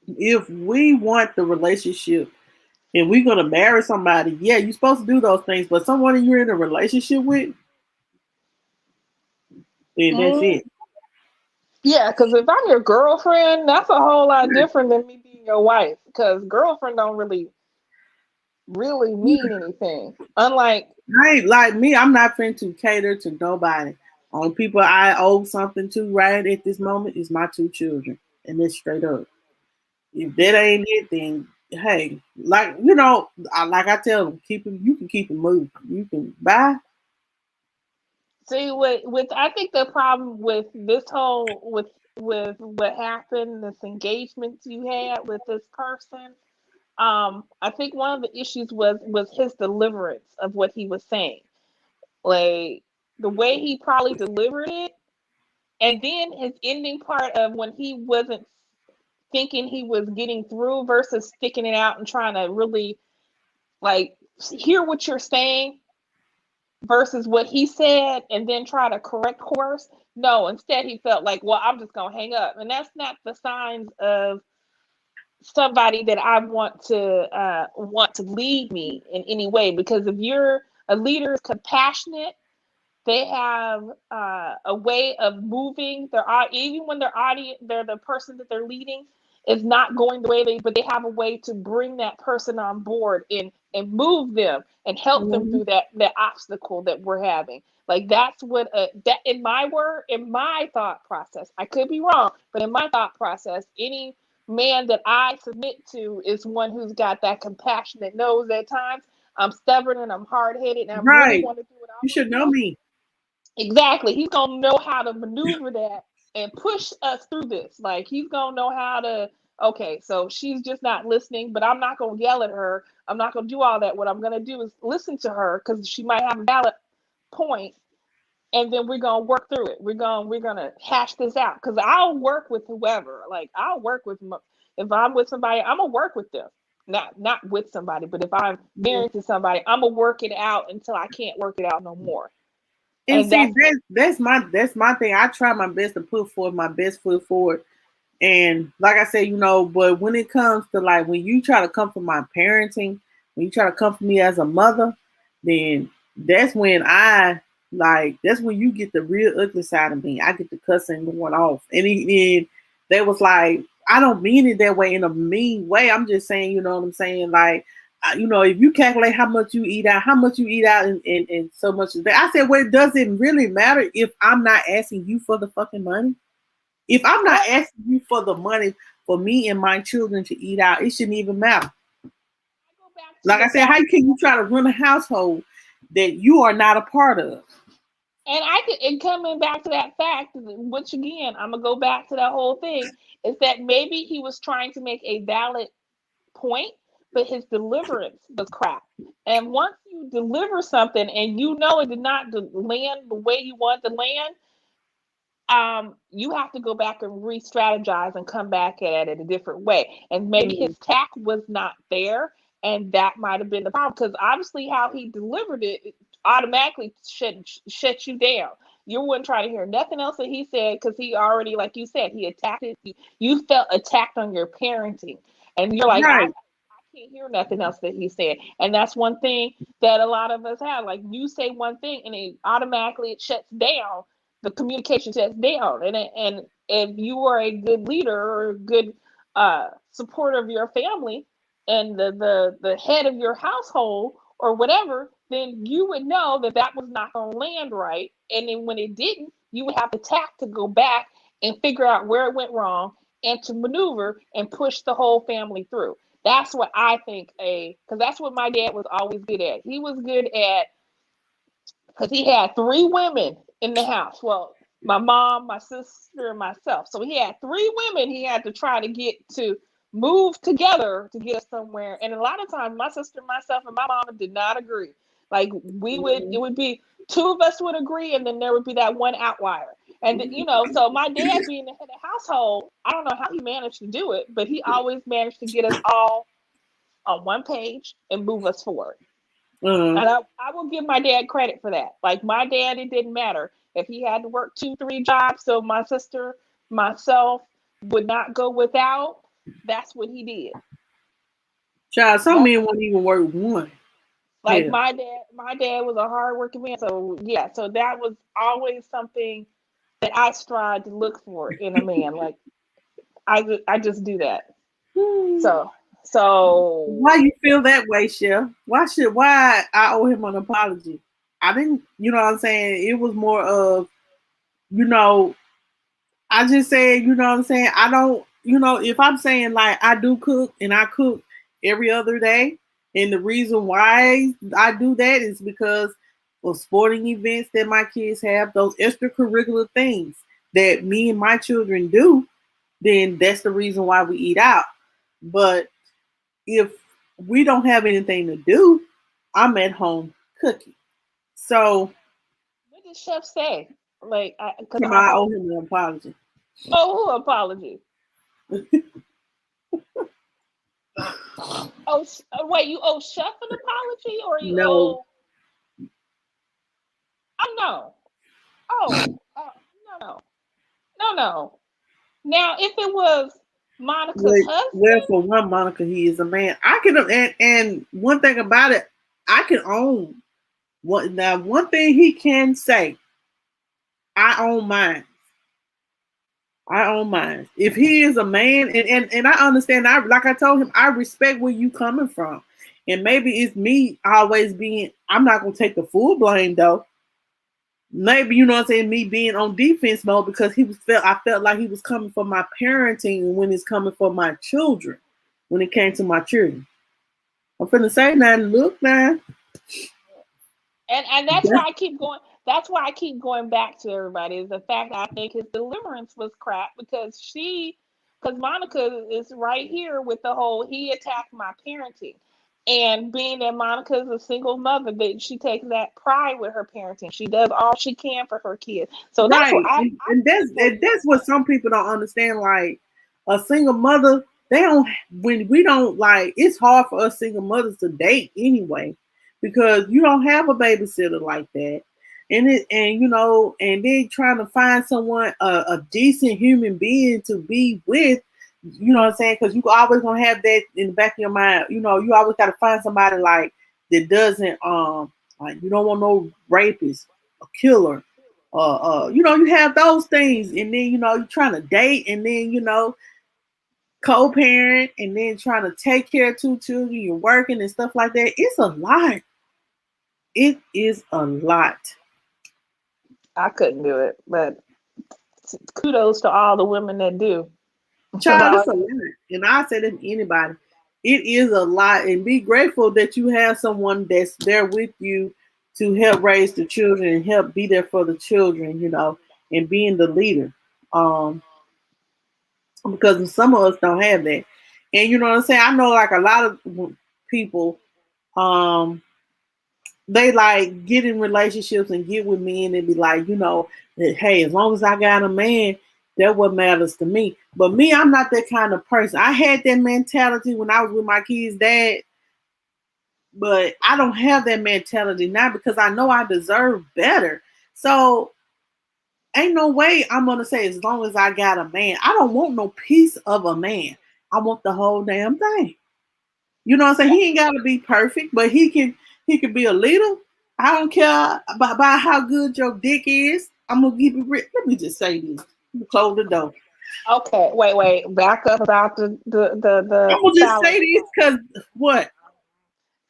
if we want the relationship and we're gonna marry somebody, yeah, you're supposed to do those things, but someone you're in a relationship with, then that's Mm, it. yeah, because if I'm your girlfriend, that's a whole lot different than me being your wife. Because girlfriend don't really mean anything. Unlike, I ain't like me, I'm not finna to cater to nobody. Only people I owe something to right at this moment is my two children. And it's straight up. If that ain't it, then hey, like I tell them, keep it. You can keep it moving. You can buy. see, with I think the problem with this whole with what happened, this engagement you had with this person, I think one of the issues was his deliverance of what he was saying. Like the way he probably delivered it, and then his ending part of when he wasn't thinking he was getting through versus sticking it out and trying to really like hear what you're saying versus what he said and then try to correct course. No, instead he felt like, well, I'm just gonna hang up. And that's not the signs of somebody that I want to lead me in any way. Because if you're a leader is compassionate, they have a way of moving their even when their audience, they're the person that they're leading is not going the way but they have a way to bring that person on board and move them and help them through that obstacle that we're having. Like that's what that in my thought process. I could be wrong, but in my thought process, any man that I submit to is one who's got that compassion that knows at times I'm stubborn and I'm hard headed and I really Right. want to do what I You want should to know do. me. Exactly. He's gonna know how to maneuver that and push us through this. Like he's gonna know how to, okay, so she's just not listening, but I'm not gonna yell at her. I'm not gonna do all that. What I'm gonna do is listen to her because she might have a valid point, and then we're gonna work through it. We're gonna hash this out. Because I'll work with whoever. Like I'll work with if I'm with somebody, I'm gonna work with them. Not with somebody, but if I'm married to somebody, I'm gonna work it out until I can't work it out no more. And And see, that's that's my thing. I try my best to put forward my best foot forward. And like I said, but when it comes to like when you try to come from my parenting, when you try to come from me as a mother, then that's when that's when you get the real ugly side of me. I get the cussing going off. And they was like, I don't mean it that way in a mean way. I'm just saying, you know what I'm saying? Like, if you calculate how much you eat out, and so much of that. I said, well, does it really matter if I'm not asking you for the fucking money? If I'm not asking you for the money for me and my children to eat out, it shouldn't even matter. Like I said, how can you try to run a household that you are not a part of? And coming back to that fact, which again, I'm gonna go back to that whole thing, is that maybe he was trying to make a valid point, but his deliverance was crap. And once you deliver something and you know it did not land the way you want to land, you have to go back and re-strategize and come back at it a different way. And maybe his tack was not there, and that might have been the problem. Because obviously, how he delivered it automatically shut you down. You wouldn't try to hear nothing else that he said because he already, like you said, he attacked it. You felt attacked on your parenting, and you're like, Right. I can't hear nothing else that he said. And that's one thing that a lot of us have. Like you say one thing, and it shuts down the communication shuts down. And if you are a good leader or a good supporter of your family and the head of your household or whatever, then you would know that that was not going to land right. And then when it didn't, you would have the tact to go back and figure out where it went wrong and to maneuver and push the whole family through. That's what I think because that's what my dad was always good at. He was good at, because he had three women in the house. Well, my mom, my sister, and myself. So he had three women he had to try to get to move together to get us somewhere. And a lot of times, my sister, myself, and my mom did not agree. Like it would be two of us would agree, and then there would be that one outlier. And so my dad being the head of the household, I don't know how he managed to do it, but he always managed to get us all on one page and move us forward. And I will give my dad credit for that. Like my dad, it didn't matter if he had to work 2-3 jobs, so my sister, myself would not go without. That's what he did. Child, some men won't even work one. Like yeah. My dad was a hardworking man. So yeah, so that was always something that I strive to look for in a man. Like I just do that. So why you feel that way, Chef? Why I owe him an apology? I didn't, you know what I'm saying? It was more of, I just said, you know what I'm saying? I don't, if I'm saying like I do cook and I cook every other day, and the reason why I do that is because of sporting events that my kids have, those extracurricular things that me and my children do, then that's the reason why we eat out. But if we don't have anything to do, I'm at home cooking. So did Chef say? Like, because I owe him an apology. who apology? Oh, wait, you owe Chef an apology, or you No. owe? Oh no. Oh, no, no, no. Now, if it was Monica's Well, husband, for one, Monica, he is a man. I can, and one thing about it, I can own what. Now, one thing he can say, I own mine. I own mine. If he is a man, and I understand, like I told him, I respect where you coming from, and maybe it's me always being. I'm not gonna take the full blame though. Maybe you know what I'm saying, me being on defense mode because I felt like he was coming for my parenting when it's coming for my children. When it came to my children, I'm finna say now. Look now, and that's why I keep going. That's why I keep going back to everybody is the fact that I think his deliverance was crap because Monica is right here with the whole he attacked my parenting. And being that Monica is a single mother, that she takes that pride with her parenting. She does all she can for her kids. So that's right? what I And that's what some people don't understand. Like a single mother, they don't. When we don't like, it's hard for us single mothers to date anyway, because you don't have a babysitter like that, and then trying to find someone a decent human being to be with. You know what I'm saying? Because you always gonna have that in the back of your mind. You know, you always gotta find somebody like that doesn't like you don't want no rapist, a killer. You have those things, and then you're trying to date, and then co-parent, and then trying to take care of two children, you're working and stuff like that. It's a lot. It is a lot. I couldn't do it, but kudos to all the women that do. Child, it's a lot. And I say that to anybody. It is a lot. And be grateful that you have someone that's there with you to help raise the children and help be there for the children, and being the leader. Because some of us don't have that. And you know what I'm saying? I know like a lot of people, they like get in relationships and get with men and be like, that, hey, as long as I got a man, that what matters to me. But me, I'm not that kind of person. I had that mentality when I was with my kids' dad, but I don't have that mentality now because I know I deserve better. So ain't no way I'm gonna say as long as I got a man. I don't want no piece of a man. I want the whole damn thing. You know what I'm saying? He ain't gotta be perfect, but he can be a leader. I don't care about how good your dick is. I'm gonna keep it real. Let me just say this. Close the door. Okay, wait. Back up about the I'm gonna just say this because what?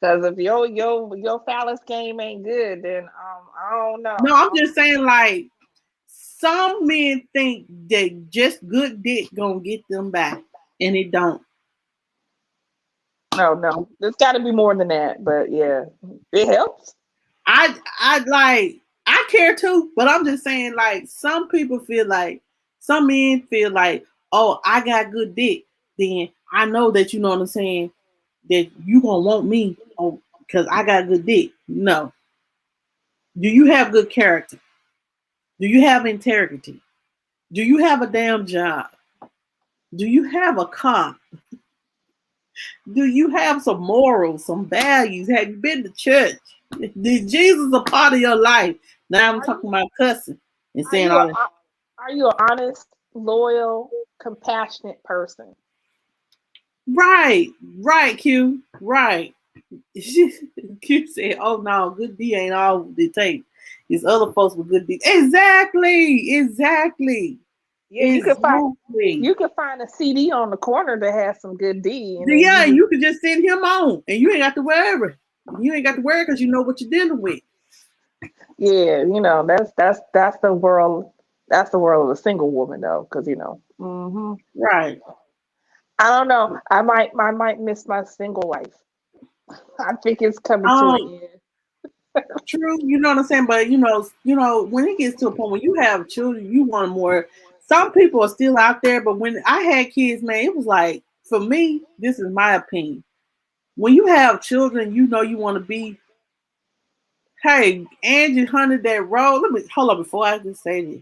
Because if your phallus game ain't good, then I don't know. No, I'm just saying like some men think that just good dick gonna get them back, and it don't. No, there's got to be more than that. But yeah, it helps. I care too, but I'm just saying like some men feel like, oh, I got good dick, then I know that you know what I'm saying, that you gonna want me because I got good dick. No. Do you have good character? Do you have integrity? Do you have a damn job? Do you have a car? Do you have some morals, some values? Have you been to church? Did Jesus a part of your life? Now I'm talking about cussing and saying all that. Are you an honest, loyal, compassionate person? Right, Q. Right. Q said, "Oh no, good D ain't all it takes. It's other folks with good D." Exactly. Yeah, you can find a CD on the corner that has some good D. Yeah, you can just send him on, and you ain't got to worry. You ain't got to worry because you know what you're dealing with. Yeah, that's the world. That's the world of a single woman, though, because Mm-hmm. Right. I don't know. I might miss my single life. I think it's coming to an end. True, you know what I'm saying, but when it gets to a point when you have children, you want more. Some people are still out there, but when I had kids, man, it was like, for me, this is my opinion. When you have children, you want to be Hey, Angie hunted that rose. Let me hold on before I just say this.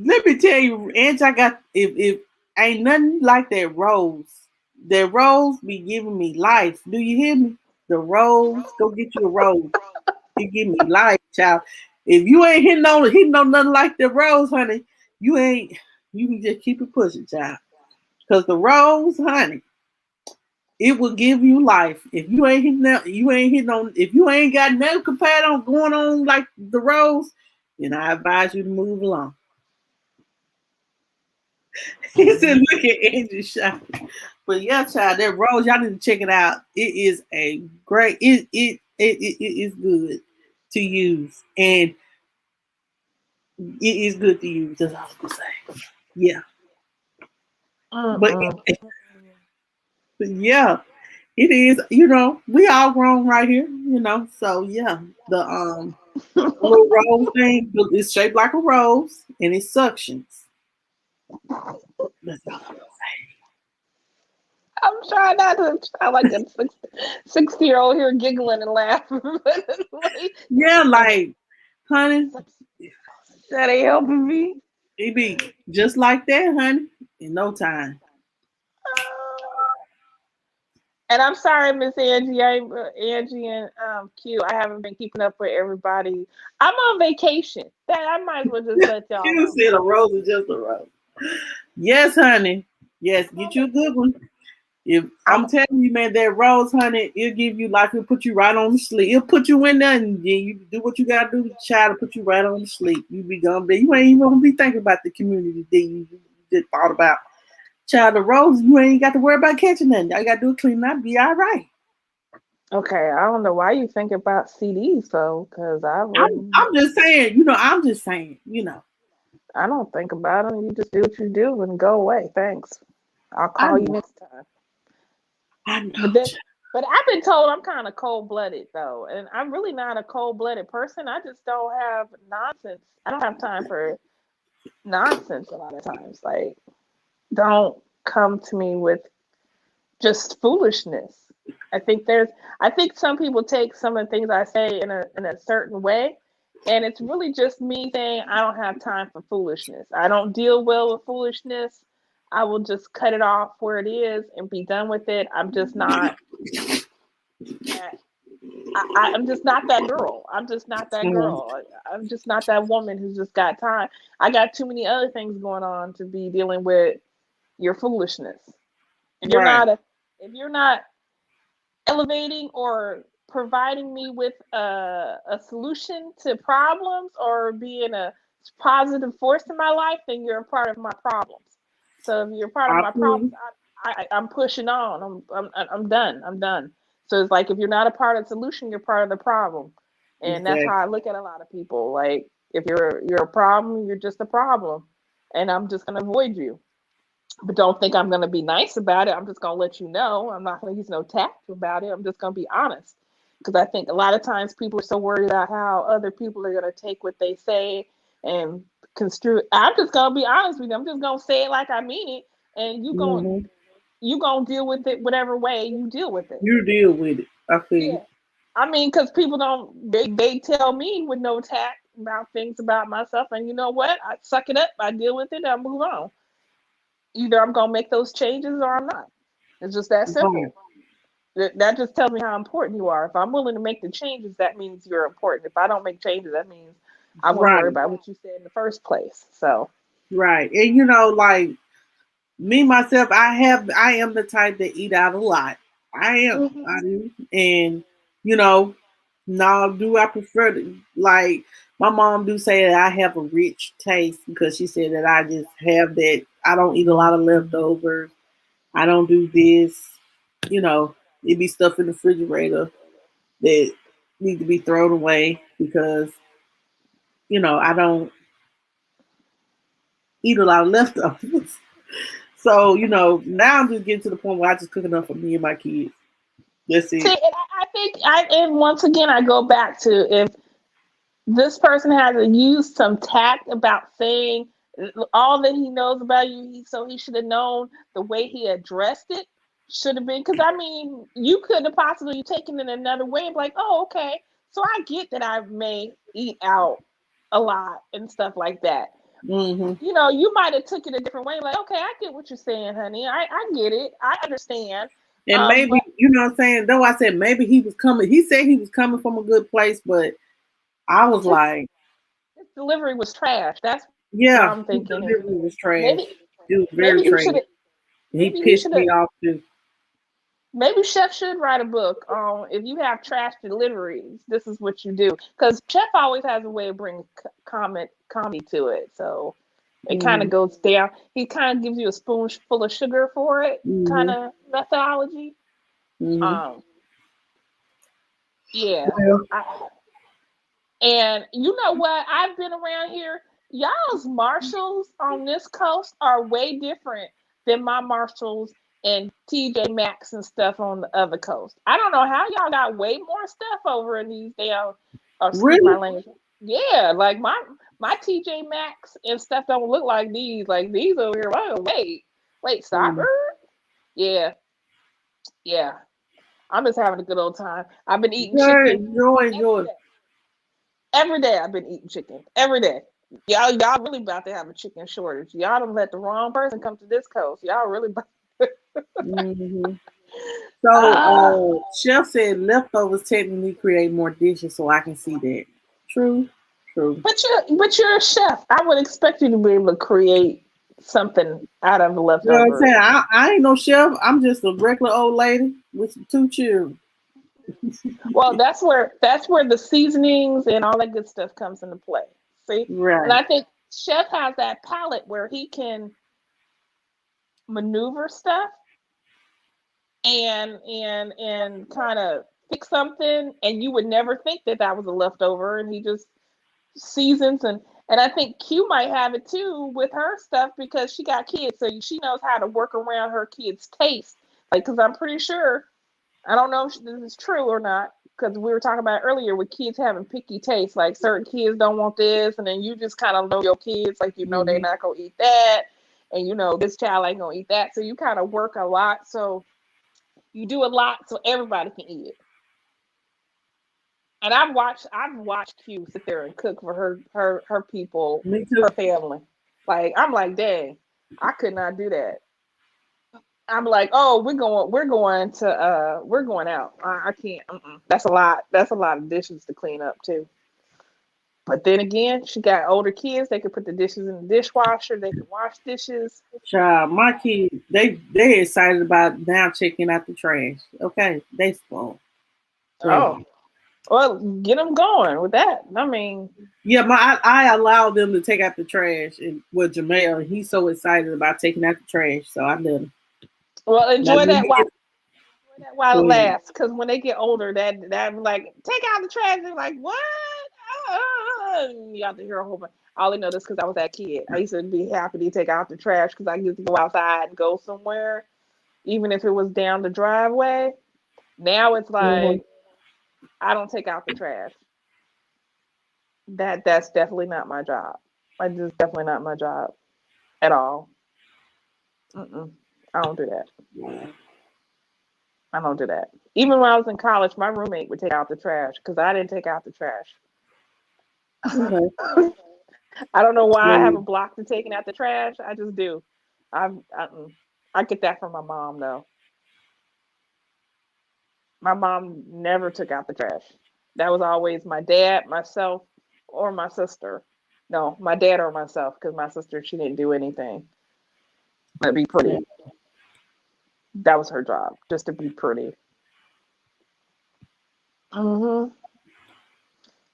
Let me tell you, Angie, I got if ain't nothing like that rose. That rose be giving me life. Do you hear me? The rose, go get you a rose. It give me life, child. If you ain't hitting on nothing like the rose, honey, you ain't. You can just keep it pushing, child. Cause the rose, honey, it will give you life. If you ain't hitting that, you ain't hitting on. If you ain't got nothing compared on going on like the rose, then I advise you to move along. He said, "Look at Angie shot." But yeah, child, that rose, y'all need to check it out. It is a great. It is good to use, and it is good to use. That's all I was gonna say. Yeah, but Mm-mm. but yeah, it is. You know, we all grown right here. You know, so yeah, the little rose thing is shaped like a rose, and it suctions. That's all I'm gonna I'm trying not to sound like a 60-year-old here giggling and laughing. Like, Yeah, like, honey, that ain't helping me. it be just like that, honey, in no time. And I'm sorry, Miss Angie. Angie and Q. I haven't been keeping up with everybody. I'm on vacation. That I might as well just let y'all You know. said a rose is just a rose. Yes, honey. Yes, I'm get you a good one. If I'm I'm telling you, man, that rose, honey, it'll give you life. It'll put you right on the sleep. It'll put you in there, and then you do what you gotta do to try to put you right on the sleep. You be gonna be. You ain't even gonna be thinking about the community that you just thought about. Child, the rose, you ain't got to worry about catching nothing. All you gotta do is clean up, be all right. okay. I don't know why you think about CDs though, because I wouldn't. I'm just saying, I'm just saying. I don't think about them. You just do what you do and go away. Thanks. I'll I call you know, next time. I know. But then, but I've been told I'm kind of cold blooded though, and I'm really not a cold blooded person. I just don't have nonsense. I don't have time for nonsense a lot of times. Like, don't come to me with just foolishness. I think there's I think some people take some of the things I say in a certain way, and it's really just me saying I don't have time for foolishness. I don't deal well with foolishness. I will just cut it off where it is and be done with it. I'm just not that I'm just not that girl. I'm just not that Mm, girl. I'm just not that woman who's just got time. I got too many other things going on to be dealing with your foolishness. If you're right. not a if you're not elevating or providing me with a solution to problems or being a positive force in my life, then you're a part of my problems. So if you're part of I my feel problems, you. I'm pushing on. I'm done. I'm done. So it's like if you're not a part of the solution, you're part of the problem, and that's how Exactly. I look at a lot of people. Like if you're a problem, you're just a problem, and I'm just gonna avoid you. But don't think I'm going to be nice about it. I'm just going to let you know. I'm not going to use no tact about it. I'm just going to be honest. Because I think a lot of times people are so worried about how other people are going to take what they say and construe it. I'm just going to be honest with you. I'm just going to say it like I mean it. And Hmm. you going to deal with it whatever way you deal with it. You deal with it. I feel you. Yeah. I mean, because people don't, they tell me with no tact about things about myself. And you know what? I suck it up. I deal with it. I move on. Either I'm gonna make those changes or I'm not. It's just that Right. simple. That just tells me how important you are. If I'm willing to make the changes, that means you're important. If I don't make changes, that means I wouldn't worry Right. about what you said in the first place. So, Right. And like me myself, I am the type that eat out a lot. I am. I mhm. do. And you know, now do I prefer to like my mom do say that I have a rich taste because she said that I just have that I don't eat a lot of leftovers. I don't do this. It be stuff in the refrigerator that need to be thrown away because, I don't eat a lot of leftovers. So, now I'm just getting to the point where I just cook enough for me and my kids. That's See, it. and I think and once again I go back to if this person has to use some tact about saying all that he knows about you, so he should have known the way he addressed it should have been. Because I mean, you could have possibly taken it another way, like, oh, okay. So I get that I may eat out a lot and stuff like that. Mm-hmm. You know, you might have took it a different way. Like, okay, I get what you're saying, honey. I get it. I understand. And maybe, But you know what I'm saying? Though I said maybe he was coming. He said he was coming from a good place, but I was his, like, his delivery was trash. That's what yeah, I'm his thinking. delivery was trash. Maybe It was very maybe he should trash. have He maybe he pissed should have me off too. maybe Chef should write a book on if you have trash deliveries, this is what you do. Because Chef always has a way of bringing comedy to it. So it kind Mm-hmm. of goes down. He kind of gives you a spoonful of sugar for it, kind Mm-hmm. of methodology. Mm-hmm. Um, yeah. Well, And you know what? I've been around here. Y'all's Marshalls on this coast are way different than my Marshalls and TJ Maxx and stuff on the other coast. I don't know how y'all got way more stuff over in these damn, or excuse my really? language. Yeah, like my TJ Maxx and stuff don't look like these. Like these over here. Oh, wait, Mm. stopper. Yeah, yeah. I'm just having a good old time. I've been eating chicken Joy, every joy. day. Every day I've been eating chicken. Every day. Y'all really about to have a chicken shortage. Y'all don't let the wrong person come to this coast. Y'all really about Mm-hmm. So, Ah, Chef said leftovers technically create more dishes, so I can see that. True, true. but you're a chef. I would expect you to be able to create something out of the You know what I'm saying? leftovers. I ain't no chef. I'm just a regular old lady with some two children. Well, that's where the seasonings and all that good stuff comes into play. See? And Right. I think chef has that palate where he can maneuver stuff and kind of fix something and you would never think that that was a leftover and he just seasons and I think Q might have it too with her stuff because she got kids so she knows how to work around her kids taste like because I'm pretty sure I don't know if this is true or not because we were talking about earlier with kids having picky taste like certain kids don't want this and then you just kind of know your kids like you know they're Mm-hmm. not gonna eat that and you know this child ain't gonna eat that so you kind of work a lot so you do a lot so everybody can eat it. And I've watched Q sit there and cook for her people, Me her too. family. Like I'm like, dang, I could not do that. I'm like, oh, we're going out. I can't. That's a lot. That's a lot of dishes to clean up too. But then again, she got older kids. They could put the dishes in the dishwasher. They can wash dishes. Child, my kids, they excited about now checking out the trash. Okay, they spoiled. Oh, well, get them going with that. I mean, Yeah, I allow them to take out the trash, and with Jamel, he's so excited about taking out the trash, so I let him. well, Now, enjoy that while go it ahead. lasts. Because when they get older, that like take out the trash. They're like, what? You have to hear a whole bunch. I only know this because I was that kid. I used to be happy to take out the trash because I get to go outside and go somewhere, even if it was down the driveway. Now it's Mhm. like I don't take out the trash. That's definitely not my job. Like just definitely not my job at all. Mm-mm. I don't do that. I don't do that. Even when I was in college, my roommate would take out the trash because I didn't take out the trash. Okay. I don't know why I have a Well, block to taking out the trash. I just do. I get that from my mom though. My mom never took out the trash. That was always my dad, myself, or my sister. No, my dad or myself because my sister she didn't do anything but be yeah. pretty. That was her job, just to be pretty. Hmm.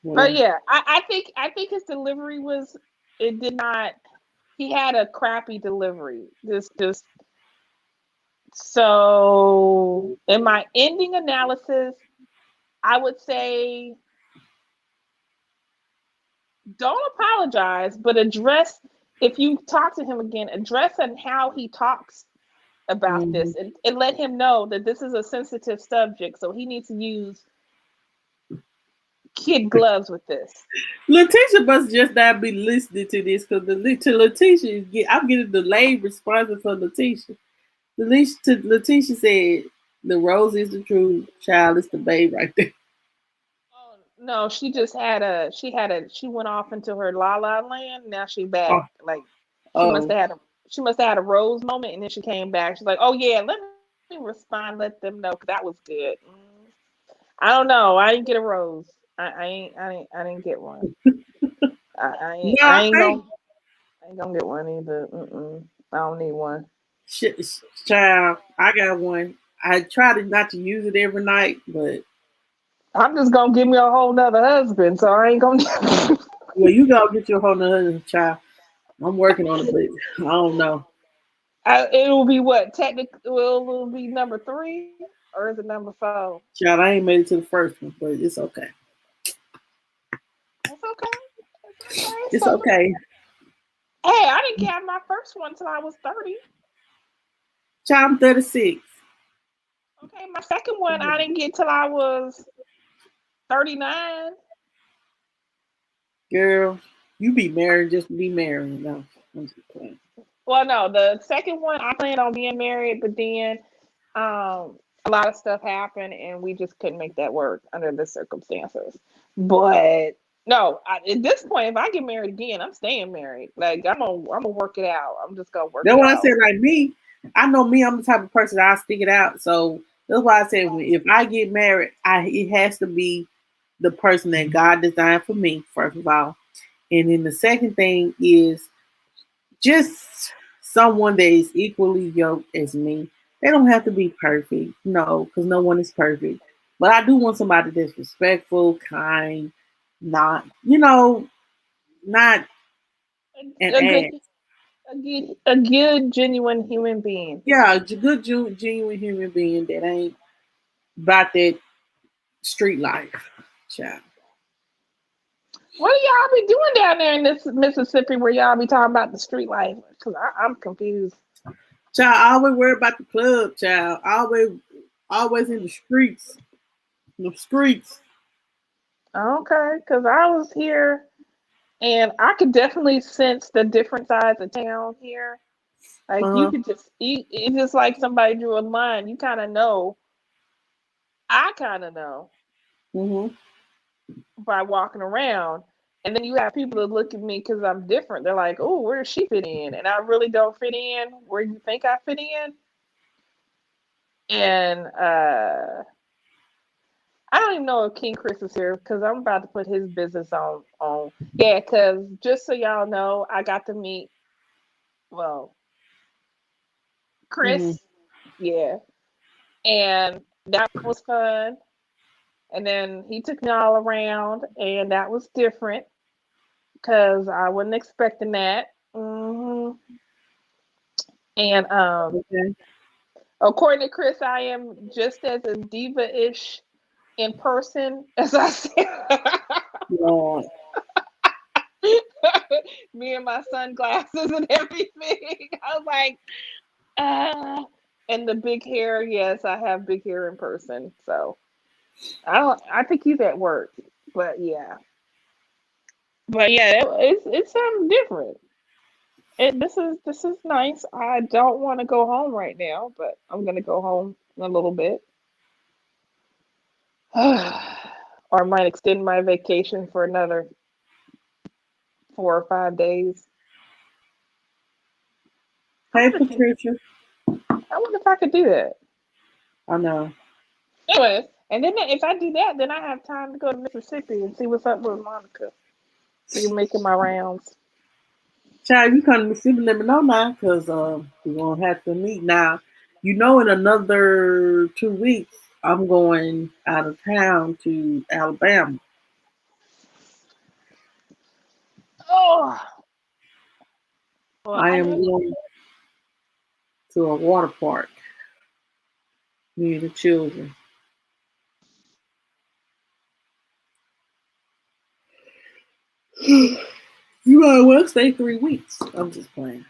But Well, yeah, I think his delivery was it did not. He had a crappy delivery. Just so in my ending analysis, I would say don't apologize, but address if you talk to him again, address on how he talks about mhm. this and let him know that this is a sensitive subject, so he needs to use kid gloves with this. Letitia must just not be listening to this because to Letitia, I'm getting delayed responses from Letitia. Letitia said, "The rose is the true child is the babe right there." Oh No, she went off into her la la land. Now she Oh, back. Like she must oh, have had a she must have had a rose moment, and then she came back. She's like, "Oh yeah, let me respond. Let them know, 'cause that was good." I don't know. I didn't get a rose. I didn't get one. no, I ain't gonna get one either. I don't need one. shit, child, I got one. I try to not to use it every night, but I'm just gonna give me a whole nother husband, so I ain't gonna. well, you gotta get your whole nother child. I'm working on it, but I don't know. It will be what? Technically, will be number three, or is it number four? Child, I ain't made it to the first one, but it's okay. It's okay. It's okay. It's So, okay. hey, I didn't have my first one till I was 30. Child, I'm 36. Okay, my second one I didn't get till I was 39. Girl, you be married just to be married. No, I'm just playing. Well, no, the second one I planned on being married, but then a lot of stuff happened, and we just couldn't make that work under the circumstances. But no, at this point, if I get married again, I'm staying married. Like I'm gonna work it out. I'm just gonna work That's it why I out. said, like me, I know me, I'm the type of person that I stick it out. So that's why I said, if I get married, it has to be the person that God designed for me, first of all. And then the second thing is just someone that is equally yoked as me. They don't have to be perfect, no, because no one is perfect. But I do want somebody that's respectful, kind, not, not an A good, ass. a good, genuine human being. Yeah, a good, genuine human being that ain't about that street life, child. What do y'all be doing down there in this Mississippi where y'all be talking about the street life? Because I'm confused. Child, I always worry about the club, child. Always in the streets. The streets. Okay, because I was here and I could definitely sense the different sides of town here. Like you Uh-huh. could it's just like somebody drew a line. You kind of know. I kind of know Mm-hmm. by walking around. And then you have people that look at me because I'm different. They're like, "Oh, where does she fit in?" And I really don't fit in where you think I fit in. And I don't even know if King Chris is here because I'm about to put his business on. Yeah, because just so y'all know, I got to meet well Mm-hmm. Chris. Yeah, and that was fun. And then he took me all around, and that was different because I wasn't expecting that. And Okay. according to Chris, I am just as a diva-ish in person as I said. Lord. Me and my sunglasses and everything. I was like, and the big hair. Yes, I have big hair in person. So I don't. I think he's at work, but yeah, it's something different. This is nice. I don't want to go home right now, but I'm gonna go home in a little bit, or I might extend my vacation for another 4 or 5 days. I Hey, wonder if Patricia. I wonder if I could do that. I know. Anyways, and then if I do that, then I have time to go to Mississippi and see what's up with Monica. Be making my rounds. Child, you come to Mississippi, let me know now, because we're going to have to meet. Now, in another 2 weeks, I'm going out of town to Alabama. Oh, well, I I am know. going to a water park, me and the children. You might well stay 3 weeks. I'm just playing.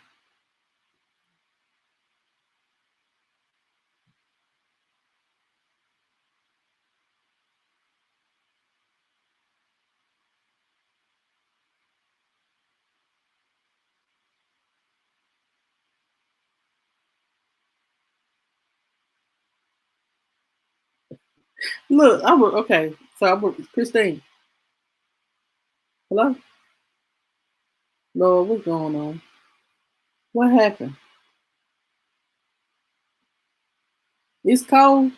Look, okay. So I'm with Christine. Hello? Lord, what's going on? What happened? It's cold.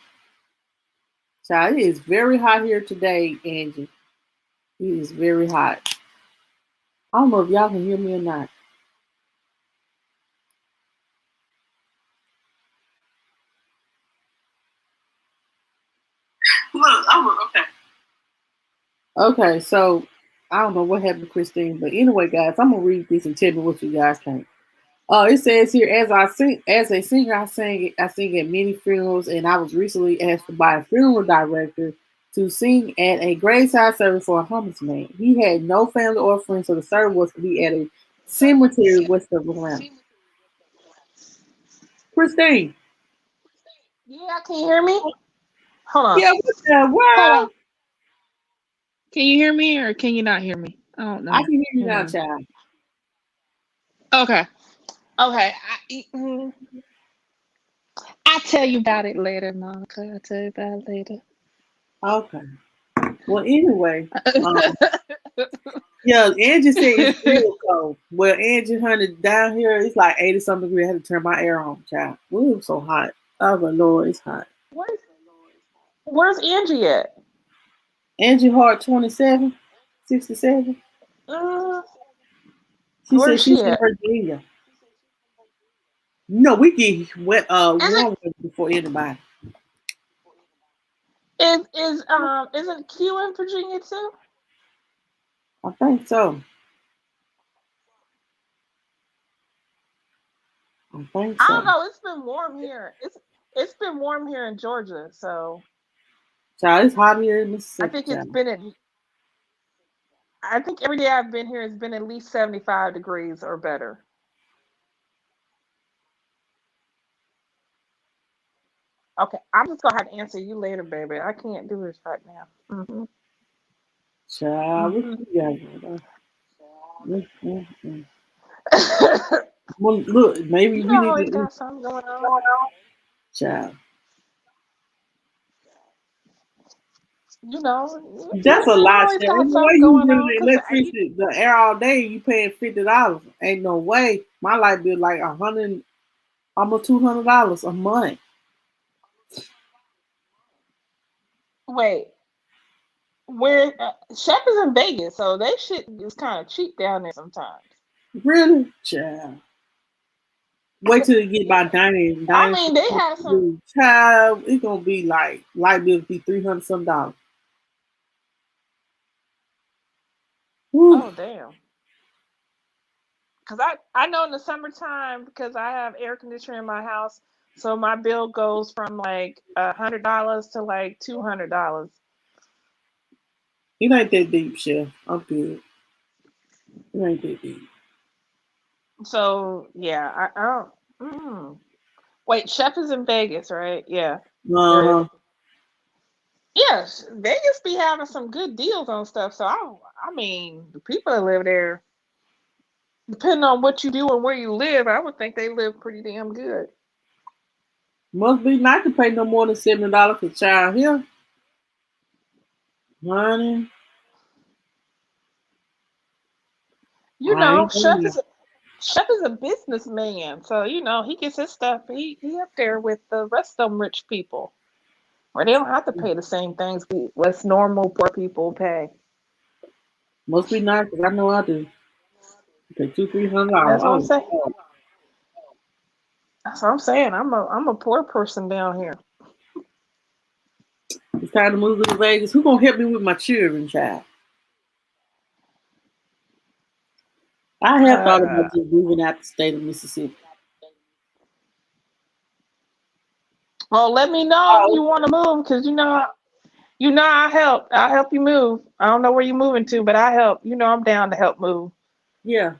Child, it is very hot here today, Angie. It is very hot. I don't know if y'all can hear me or not. Look, okay. Okay, so I don't know what happened to Christine, but anyway, guys, I'm gonna read this and tell me what you guys think. It says here, as a singer, I sing at many funerals, and I was recently asked by a funeral director to sing at a graveside service for a homeless man. He had no family or friends, so the service was to be at a cemetery west of Atlanta. Christine. Yeah, can you hear me? Hold on. Yeah, what the Hold world? on. Can you hear me or can you not hear me? I don't know. I can hear you Hold now, on. child. Okay. Okay. I'll tell you about it later, Monica. I'll tell you about it later. Okay. Well, anyway, yeah, Angie said it's real cold. Well, Angie, honey, down here it's like 80 something degrees. I had to turn my air on, child. Ooh, it was so hot. I was like, Lord, it's hot. Where's Angie at? Angie Hart, 27, 67. Uh, She said where's she's she in at? Virginia. No, we get wet, Isn't warm weather before anybody. isn't Q in Virginia too? I think so. I think I don't so. know. It's been warm here. It's been warm here in Georgia, so Child, it's hot here in I Mississippi, think it's child. been at I think every day I've been here has been at least 75 degrees or better. Okay, I'm just gonna have to answer you later, baby. I can't do this right now. Child, what Hmm. you got going on? Mm. Well, look, maybe You we know, I need always to, got something going on. child. You know, That's a you lot, always child. got Ain't no way something you going running on. the Cause electricity, the air all day. You paying $50. Ain't no way. My light bill like 100, almost $200 a month. wait, where Chef is in Vegas, so they shit is kind of cheap down there sometimes. Really, child. Wait till it get about 90, I 90 mean, they have some. child. It's gonna be like light bill be $300 some dollars. Whew. Oh damn. Cause I know in the summertime because I have air conditioner in my house, so my bill goes from like $100 to like $200. It ain't that deep, chef. I'm good. It ain't that deep. So yeah, I don't. Wait, Chef is in Vegas, right? Yeah, there is. Uh, Yes, Vegas be having some good deals on stuff. So I mean, the people that live there, depending on what you do and where you live, I would think they live pretty damn good. must be nice to pay no more than $70 for child here, honey. You I know, ain't going there. Chef is a businessman, so you know he gets his stuff. He up there with the rest of them rich people, where they don't have to pay the same things what's normal poor people pay. Must be nice because I know I do. Pay $200, $300. That's what I'm Oh, saying. oh. That's what I'm saying. I'm a poor person down here. It's time to move to Vegas. Who gonna help me with my children, child? I have thought Uh, about just moving out the state of Mississippi. well, let me know if Oh, you want to move, because you know I help. I'll help you move. I don't know where you're moving to, but I help. You know I'm down to help move. yeah.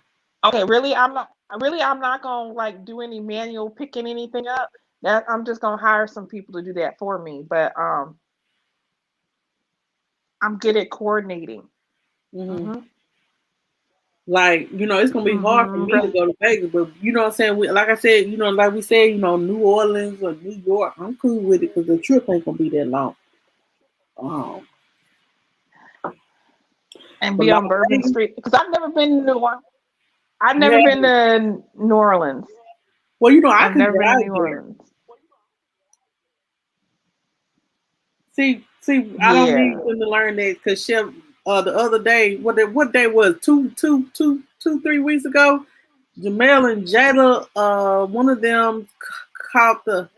Okay, I'm not gonna like do any manual picking anything up. That I'm just gonna hire some people to do that for me. But I'm good at coordinating. Hmm. Mhm. Like, it's gonna be hard for me to Mhm. go to Vegas, but you know what I'm saying? Like I said, like we said, New Orleans or New York, I'm cool with it because the trip ain't gonna be that long. Um, And But be like, on Bourbon Street because I've never been to New Orleans. I've never yeah. been to New Orleans. Well, I I've can never been to drive New there. Orleans. See, I don't need Yeah. them to learn that because Chef, the other day, what day was 3 weeks ago, Jamel and Jada, one of them caught the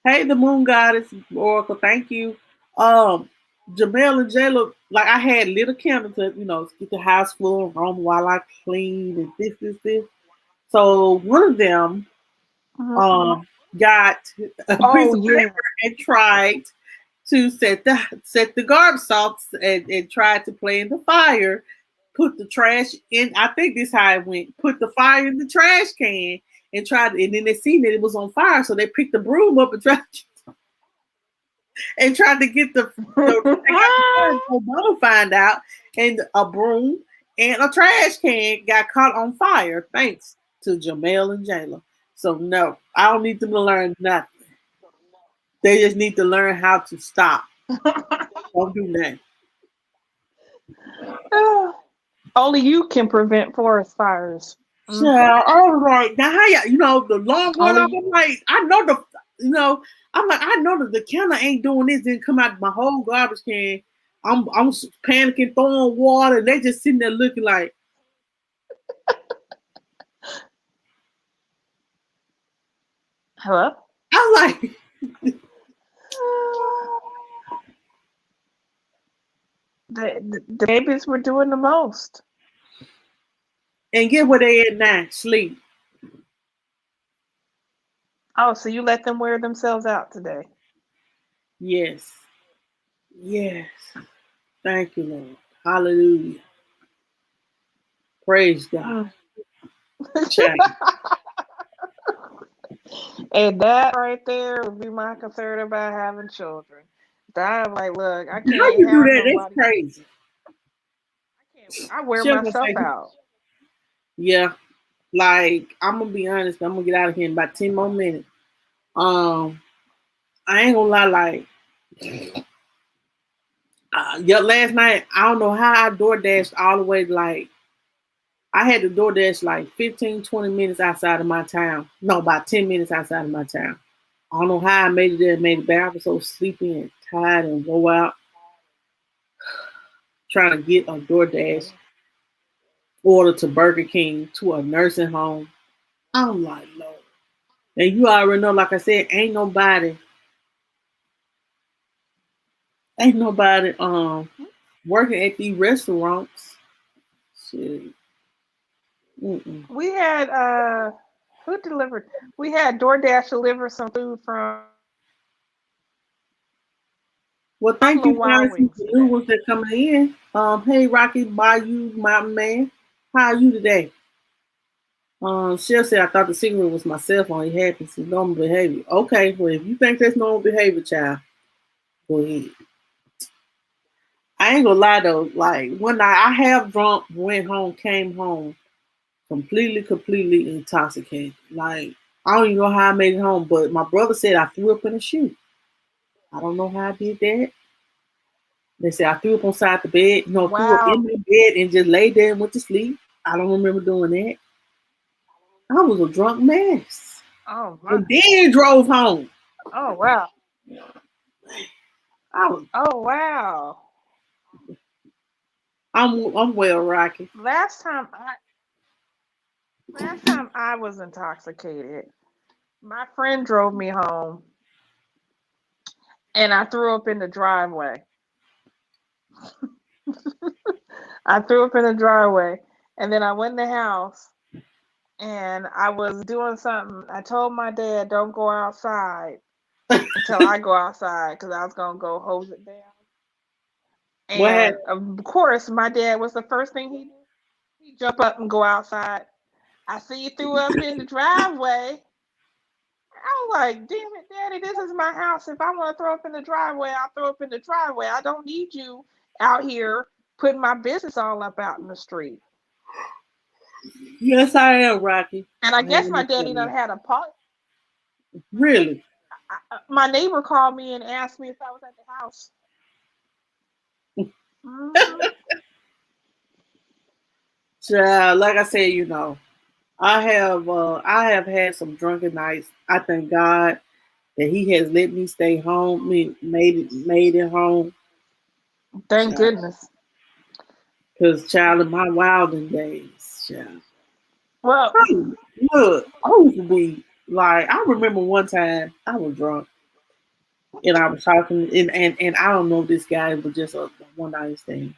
hey the moon goddess Oracle, thank you. Um, Jamel and Jada, like I had little candles to get the house full of aroma while I clean and this. So one of them Mhm. um got a piece Oh of yeah. paper and tried to set the garbage off and tried to play in the fire. Put the trash in. I think this how it went. Put the fire in the trash can and tried, and then they seen that it was on fire, so they picked the broom up and tried to get the take out the fire. So mama find out, and a broom and a trash can got caught on fire thanks to Jamel and Jayla. So no, I don't need them to learn nothing. They just need to learn how to stop. Don't do that. Only you can prevent forest fires. So, Hmm. all right. Now, how the long one, Only I'm like, I know I'm like, I know that the counter ain't doing this, didn't come out my whole garbage can. I'm panicking, throwing water, and they just sitting there looking like, hello. I'm like, The babies were doing the most. and get where they at now, sleep. Oh, so you let them wear themselves out today? Yes, yes. Thank you, Lord. Hallelujah. Praise God. Mm. Child. And that right there would be my concern about having children. I'm like, look, I How can't you do have that? That's nobody. crazy. I wear She gonna myself say, out. yeah. Like I'm gonna be honest, I'm gonna get out of here in about 10 more minutes. Um, I ain't gonna lie, like yeah, last night I don't know how I door dashed all the way. Like I had to door dash like 15, 20 minutes outside of my town. No, about 10 minutes outside of my town. I don't know how I made it there, made it back. I was so sleepy and tired and go out trying to get a DoorDash order to Burger King to a nursing home. I'm like, Lord. And you already know, like I said, ain't nobody working at these restaurants. Shit. Mm-mm. We had who delivered? We had DoorDash deliver some food from Well, thank Buffalo you Wild guys for Wings the new today. ones that coming in. Hey Rocky, Bayou, my man. How are you today? She'll say I thought the cigarette was my cell phone. It happens to normal behavior. Okay, well if you think that's normal behavior, child, go ahead. I ain't gonna lie though, like one night I have drunk, went home, came home completely intoxicated. Like I don't even know how I made it home, but my brother said I threw up in a shoe. I don't know how I did that. They said I threw up on side the bed, threw up in Wow. the bed and just laid there and went to sleep. I don't remember doing that. I was a drunk mess. Oh my. And then drove home. Oh wow. I was Oh wow. I'm well, Rocky. Last time I last time I was intoxicated, my friend drove me home and I threw up in the driveway. I threw up in the driveway and then I went in the house and I was doing something. I told my dad, don't go outside until I go outside because I was going to go hose it down. What And happened? of course, my dad was the first thing he did. He jump up and go outside. I see you threw up in the driveway. I was like, damn it, daddy, this is my house. If I want to throw up in the driveway, I'll throw up in the driveway. I don't need you out here putting my business all up out in the street. Yes, I am, Rocky. And I I guess am my a daddy done family. had a part. Really? My neighbor called me and asked me if I was at the house. Mhm. Child, like I said, I have had some drunken nights. I thank God that He has let me stay home, made it home, Thank child. goodness. Because child, in my wilding days, child. Well, Hey, look, I used to be like, I remember one time I was drunk and I was talking, and I don't know if this guy was just a one night thing.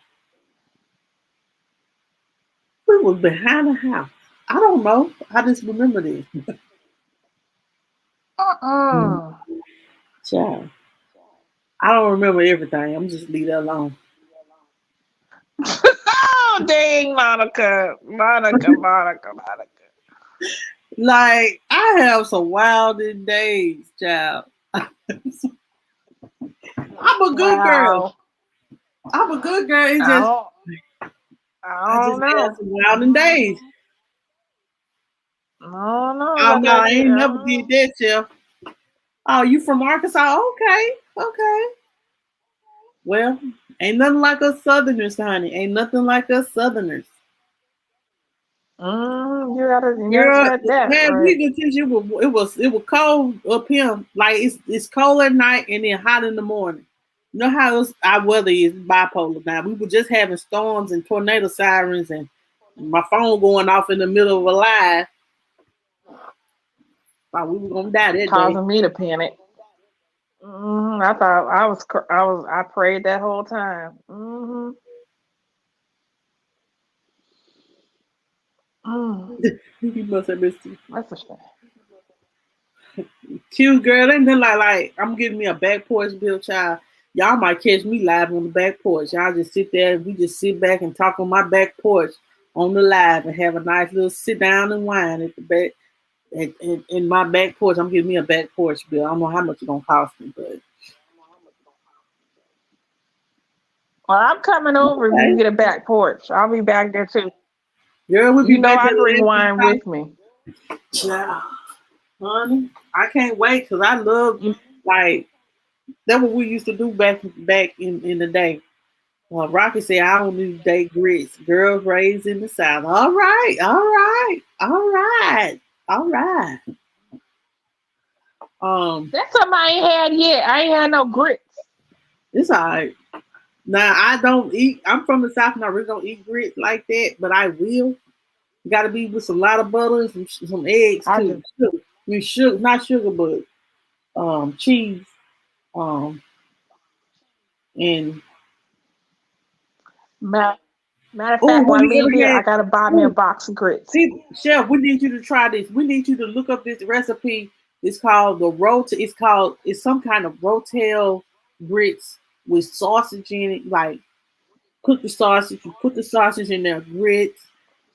We was behind the house. I don't know. I just remember this. uh-uh. Child, I don't remember everything. I'm just leave that alone. Oh, dang, Monica. Monica, Monica, Monica. Like I have some wilding days, child. I'm a good girl. Wow. I'm a good girl. It's I just don't, I I don't just have know. some wilding days. I don't know Oh about no, that. I ain't never did that, Chef. Oh, you from Arkansas? Okay, okay. Well, ain't nothing like us Southerners, honey. Ain't nothing like us Southerners. You Girl, said that man, right. we could teach you. It was cold up here. Like it's cold at night and then hot in the morning. You know how our weather is bipolar now. We were just having storms and tornado sirens and my phone going off in the middle of a live. Thought we were gonna die that day. Causing me to panic. I thought I prayed that whole time. Mm, You must have missed it. that's a shame. Cute girl, ain't nothing like I'm getting me a back porch bill, child. Y'all might catch me live on the back porch. Y'all just sit there. We just sit back and talk on my back porch on the live and have a nice little sit down and wine at the back. In my back porch, I'm getting me a back porch bill. I don't know how much it's gonna cost me, but Well, I'm coming over if you okay. get a back porch. I'll be back there too. Girl, we'll You be know back I there bring laughing wine and with me. talking. Yeah, honey, I can't wait because I love You, like that's what we used to do back in the day. Well, Rocky said, I don't need to date grits. Girls raised in the South. All right, all right, all right, all right. Um, that's something I ain't had yet. I ain't had no grits. it's all right. Now, I don't eat, I'm from the South and I really don't eat grits like that, but I will. Got to be with some lot of butter and some eggs I too. just Sugar. I mean, sugar, not sugar, but cheese. Um, and matter, matter of oh, fact, have when I you leave here, ever I had? gotta buy me a Oh, box of grits. see, Chef, we need you to try this. We need you to look up this recipe. It's called the rot. It's some kind of rotel grits with sausage in it. Like cook the sausage, you put the sausage in there, grits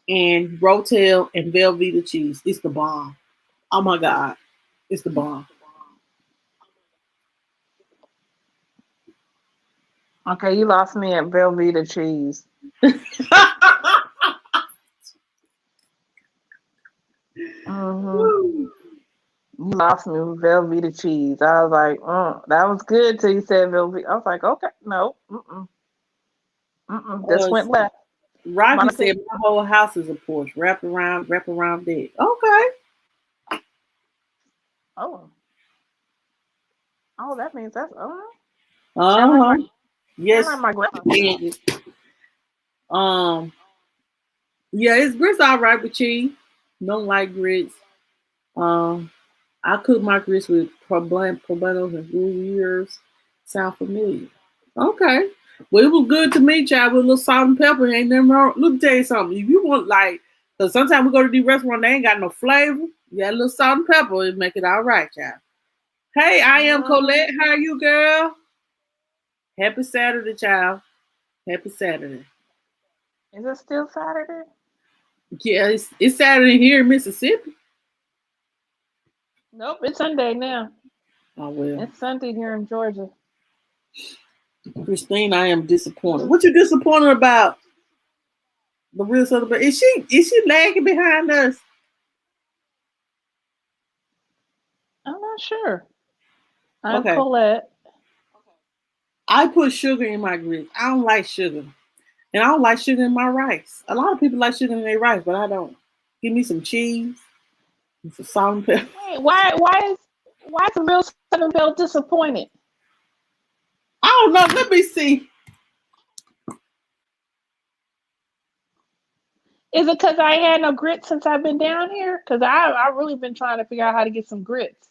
and rotel and Velveeta cheese. It's the bomb. Oh my god, it's the bomb. Okay, you lost me at Velveeta cheese. Mm-hmm. You lost me with Velveeta cheese. I was like, that was good till you said Velveeta. I was like, okay, no, just uh, went left. Rocky Monica, said my whole house is a porch. Wrap around that. Okay. oh, oh, that means that's Uh sound like my huh. Yes. grandma's house. And, um. Yeah, it's grits all right with cheese. Don't like grits. Um. I cook my grits with poblanos and Gruyères. Sound familiar? Okay. Well, it was good to me, child, with a little salt and pepper. Ain't nothing wrong. Let me tell you something. If you want, like, because sometimes we go to these restaurants, they ain't got no flavor. You got a little salt and pepper, it make it all right, child. Hey, I am Colette. Mm, How are you, girl? Happy Saturday, child. Happy Saturday. is it still Saturday? Yeah, it's Saturday here in Mississippi. Nope, it's Sunday now. Oh, well. It's Sunday here in Georgia. Christine, I am disappointed. What you disappointed about? The real Southern is she lagging behind us? I'm not sure. I'm Okay. Colette. I put sugar in my grits. I don't like sugar. And I don't like sugar in my rice. A lot of people like sugar in their rice, but I don't. Give me some cheese and some salt and pepper. Wait, why is the real Southern Belle disappointed? I don't know. Let me see. Is it because I ain't had no grits since I've been down here? Because I really been trying to figure out how to get some grits.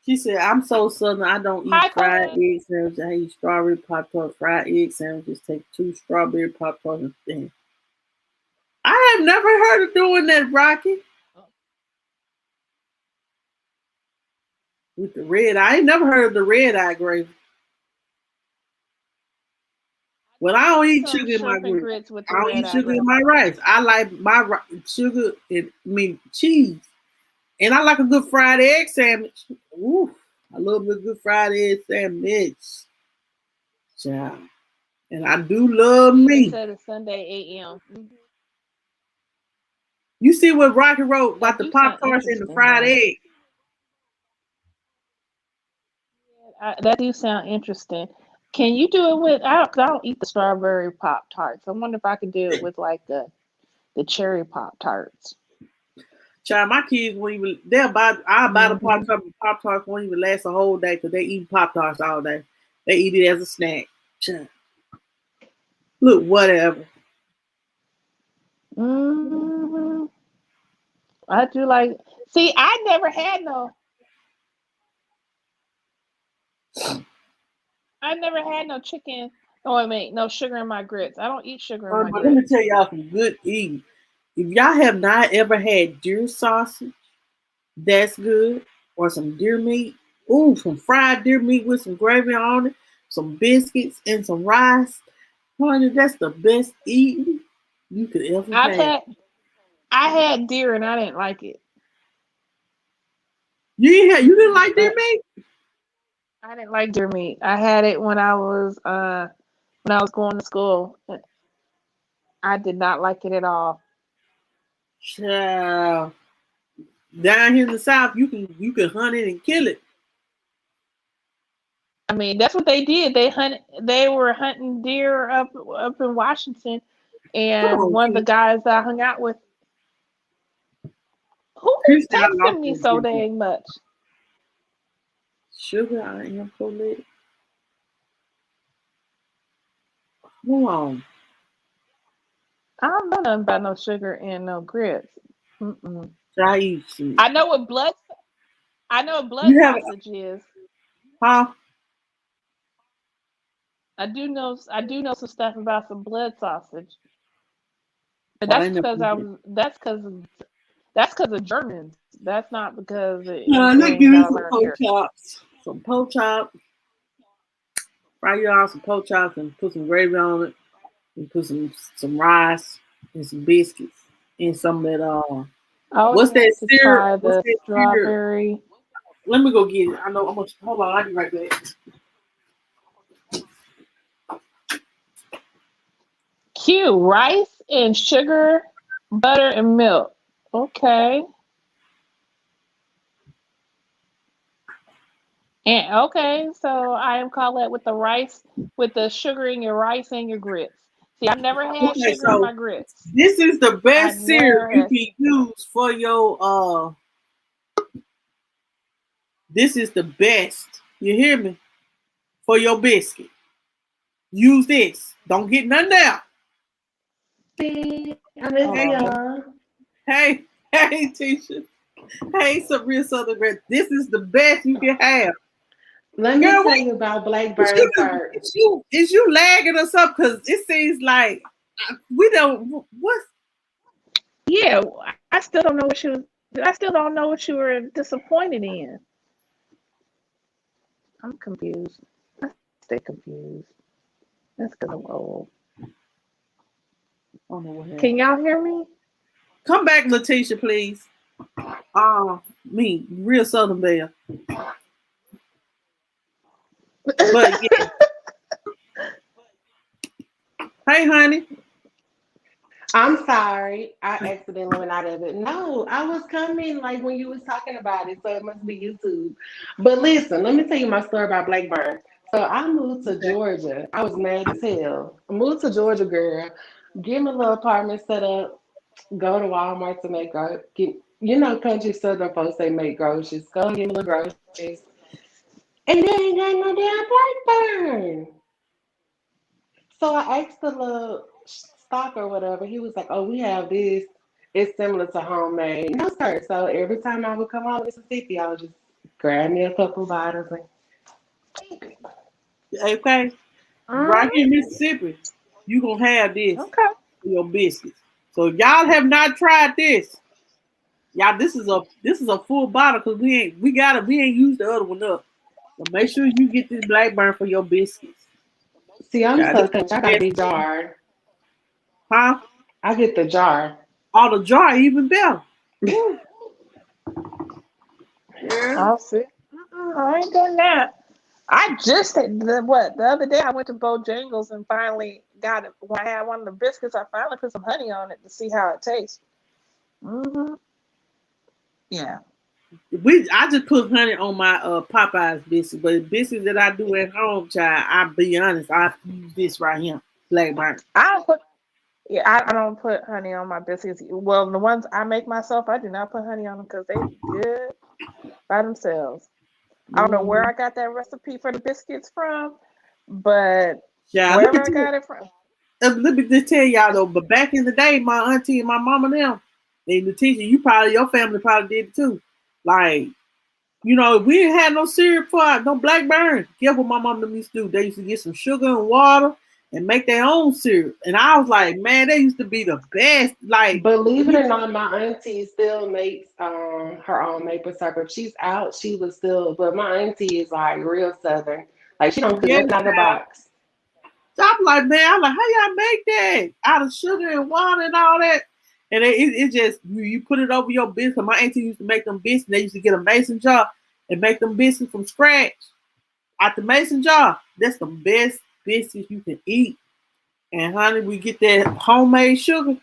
She said, I'm so southern, I don't eat Hi, fried Colleen. egg sandwiches. I eat strawberry pop tart, fried egg sandwiches, take 2 strawberry pop tarts and things. I have never heard of doing that, Rocky. With the red eye. I ain't never heard of the red eye gravy. Well, I don't eat Some sugar in my shrimp and grits. grits with I the don't red eat eye sugar in gravy. my rice. I like my sugar and cheese. And I like a good fried egg sandwich. Ooh, I love a good fried egg sandwich. Child. And I do love They meat. said it's Sunday a.m. You see what Rocky wrote about That the do Pop sound Tarts and the interesting, fried though. egg? That do sound interesting. Can you do it with? I don't eat the strawberry pop tarts. I wonder if I could do it with like the cherry pop tarts. Child, my kids won't even. I'll buy the Mm-hmm. Pop Tarts won't even last a whole day because they eat Pop Tarts all day. They eat it as a snack. Child. Look, whatever. Hmm. I do like. See, I never had no. I never had no chicken. Oh, I mean, no sugar in my grits. I don't eat sugar in my But let me tell grits. y'all some good eating. If y'all have not ever had deer sausage, that's good. Or some deer meat. Ooh, some fried deer meat with some gravy on it, some biscuits and some rice. Honey, that's the best eating you could ever I've have. had. I had deer and I didn't like it. You didn't like deer I, meat? I didn't like deer meat. I had it when I was going to school. I did not like it at all. Child. Down here in the south, you can hunt it and kill it. I mean, that's what they did. They were hunting deer up in Washington, Come and on, one of the Keith. guys that I hung out with, who Chris, is I lost texting me this so business. dang much? Sugar, I am so lit. Hold on. I don't know nothing about no sugar and no grits. Mm-mm. Try eat shit. I know what blood. I know what blood You have sausage is. huh? I do know some stuff about some blood sausage, but I ain't never eat it. that's because of Germans. That's not because of Let's give anything me that I some learned pork here. chops. Some pork chop. Fry you out some pork chops and put some gravy on it. And put some rice and some biscuits and some of that I always what's that wanted to syrup? try What's the that syrup? strawberry Let me go get it. I know I'm gonna hold on, I'll be right back. Q rice and sugar, butter and milk. Okay. And okay, so I am Colette with the rice, with the sugar in your rice and your grits. See, I've never had Okay, sugar in so my grits. this is the I best syrup never you had. can use for your this is the best. You hear me? For your biscuit. Use this. Don't get none down. See, I miss Hey, Oh, y'all. hey, hey, teacher. Hey, some real Southern bread. This is the best you can have. Let me Girl, tell what you about is you, Blackbird first. is you lagging us up? Because it seems like we don't. What? yeah. I still don't know what you. I still don't know what you were disappointed in. I'm confused. I stay confused. That's because I'm old. I don't know what happened. Can y'all hear me? Come back, Letitia, please. Me, real Southern Belle. But yeah, hey, honey. I'm sorry. I accidentally went out of it. No, I was coming like when you was talking about it, so it must be YouTube. But listen, let me tell you my story about Blackbird. So I moved to Georgia. I was mad as hell. I moved to Georgia, girl. Get me a little apartment set up. Go to Walmart to make get country southern folks they make groceries. Go and get me little groceries. And they ain't got no damn Blackburn. So I asked the little stock or whatever. He was like, "Oh, we have this. It's similar to homemade." No, sir. So every time I would come home to Mississippi, I would just grab me a couple bottles and Okay, right here in Mississippi, you gonna have this Okay. for your biscuits. So if y'all have not tried this, y'all, this is a full bottle because we ain't used the other one up. So make sure you get this Blackburn for your biscuits. see, I'm Yeah, so this country. I got a is big jar. huh? I get the jar. Oh, the jar even better. Woo. Yeah. I'll see. I ain't done that. I just the other day I went to Bojangles and finally got it. When I had one of the biscuits, I finally put some honey on it to see how it tastes. Yeah. I just put honey on my Popeyes biscuits, but biscuits that I do at home, child, I'll be honest, I use this right here, Blackburn. I don't put Yeah, I don't put honey on my biscuits. Well, the ones I make myself, I do not put honey on them because they good by themselves. I don't know where I got that recipe for the biscuits from, but Yeah, wherever I got it from. let me just tell y'all though, but back in the day, my auntie and my mama them, and the teacher, your family probably did it too. Like, we didn't have no syrup for no Blackburn. Guess what my mom them used to do? They used to get some sugar and water and make their own syrup. And I was like, man, they used to be the best. Like, Believe it or not, my auntie still makes her own maple syrup. She's out. She was still, but my auntie is like real southern. Like she don't cook yeah, nothing out of the box. so I'm like, man, I'm like, how y'all make that out of sugar and water and all that? And it just you put it over your biscuit. My auntie used to make them biscuits. They used to get a mason jar and make them biscuits from scratch out the mason jar. That's the best biscuits you can eat. And honey, we get that homemade sugar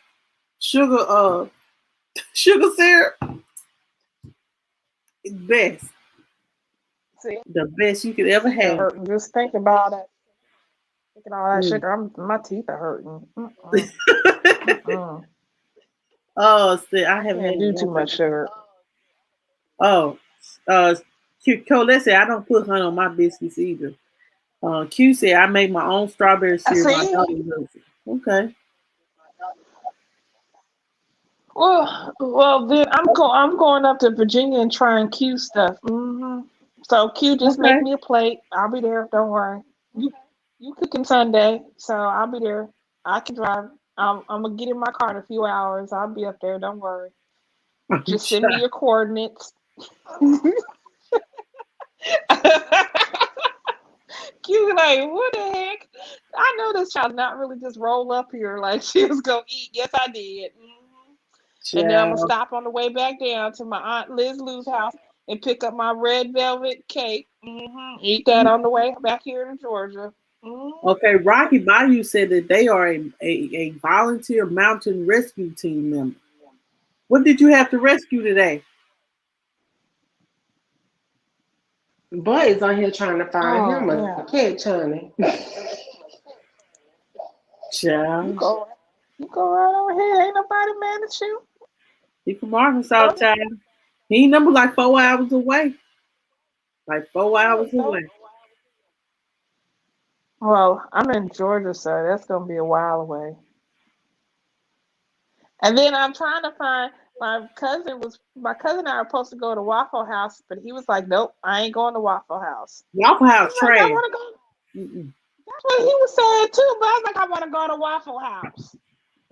syrup. It's best, See, the best you could ever they're have. hurting. Just thinking about it. Thinking all that Mm. sugar, my teeth are hurting. Mm-mm. Oh, see, I I haven't can't had do too one. much sugar. Oh, Colette said I don't put honey on my biscuits either. Q said I make my own strawberry syrup. My See, daughter loves it. Okay. well, then I'm going up to Virginia and trying Q stuff. So Q, just make Okay. me a plate. I'll be there. Don't worry. You cooking Sunday, so I'll be there. I can drive. I'm gonna get in my car in a few hours. I'll be up there. Don't worry. Just send me your coordinates. Q like, what the heck? I know this child not really just roll up here like she was gonna eat. Yes, I did. And then I'm gonna Child. stop on the way back down to my aunt Liz Lou's house and pick up my red velvet cake. Eat that on the way back here to Georgia. Okay, Rocky Bayou said that they are a volunteer mountain rescue team member. What did you have to rescue today? Boy is on here trying to find Oh him a yeah, catch, honey. you Child. go, you go right over here. Ain't nobody mad at you. He from Arkansas, Go, child. He ain't number like 4 hours away. Like 4 hours go. away. Well, I'm in Georgia, so that's gonna be a while away. And then I'm trying to find my cousin and I were supposed to go to Waffle House, but he was like, nope, I ain't going to Waffle House. Waffle I'm House like, I trash. want to go. Mm-mm. That's what he was saying too, but I was like, I want to go to Waffle House.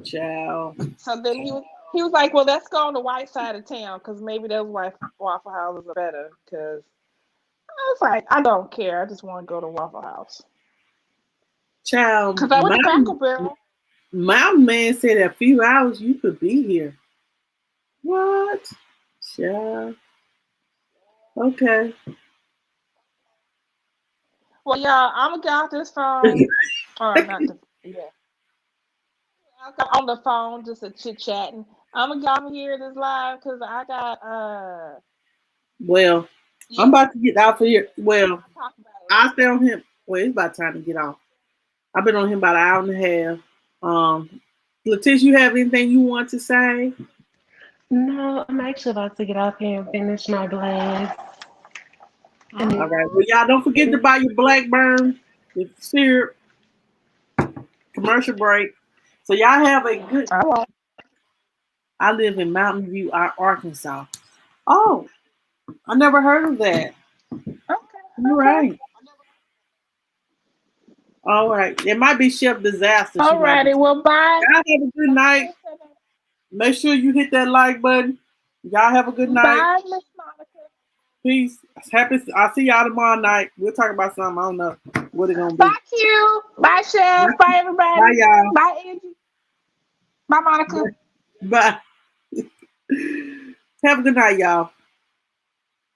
Child. So then he was like, well, let's go on the white side of town because maybe those Waffle Houses are better. Because I was like, I don't care. I just want to go to Waffle House. Child, Because I went to Cracker Barrel. Mountain Man said a few hours you could be here. What? Child. Okay. Well, y'all, I'm gonna get off this phone. Or not the yeah. I got on the phone just a chit chatting. I'm gonna get off here this live because I got Well, I'm yeah. about to get out of here. Well, I'll talk about it I'll later. stay on him. Well, it's about time to get off. I've been on him about an hour and a half. Letitia, you have anything you want to say? No, I'm actually about to get off here and finish my glass. All And right. Well, y'all don't forget to buy your Blackburn, your syrup, commercial break. So y'all have a good. All right. I live in Mountain View, Arkansas. Oh, I never heard of that. Okay. You're right. All right. It might be Chef Disaster. She All might be. righty. Well, bye. Y'all have a good night. Make sure you hit that like button. Y'all have a good night. Bye, Miss Monica. Peace. Happy. I'll see y'all tomorrow night. We'll talk about something. I don't know what it's gonna be. Bye, Q. Bye, Chef. Bye, everybody. Bye, y'all. Bye, Angie. Bye, Monica. Bye. Have a good night, y'all.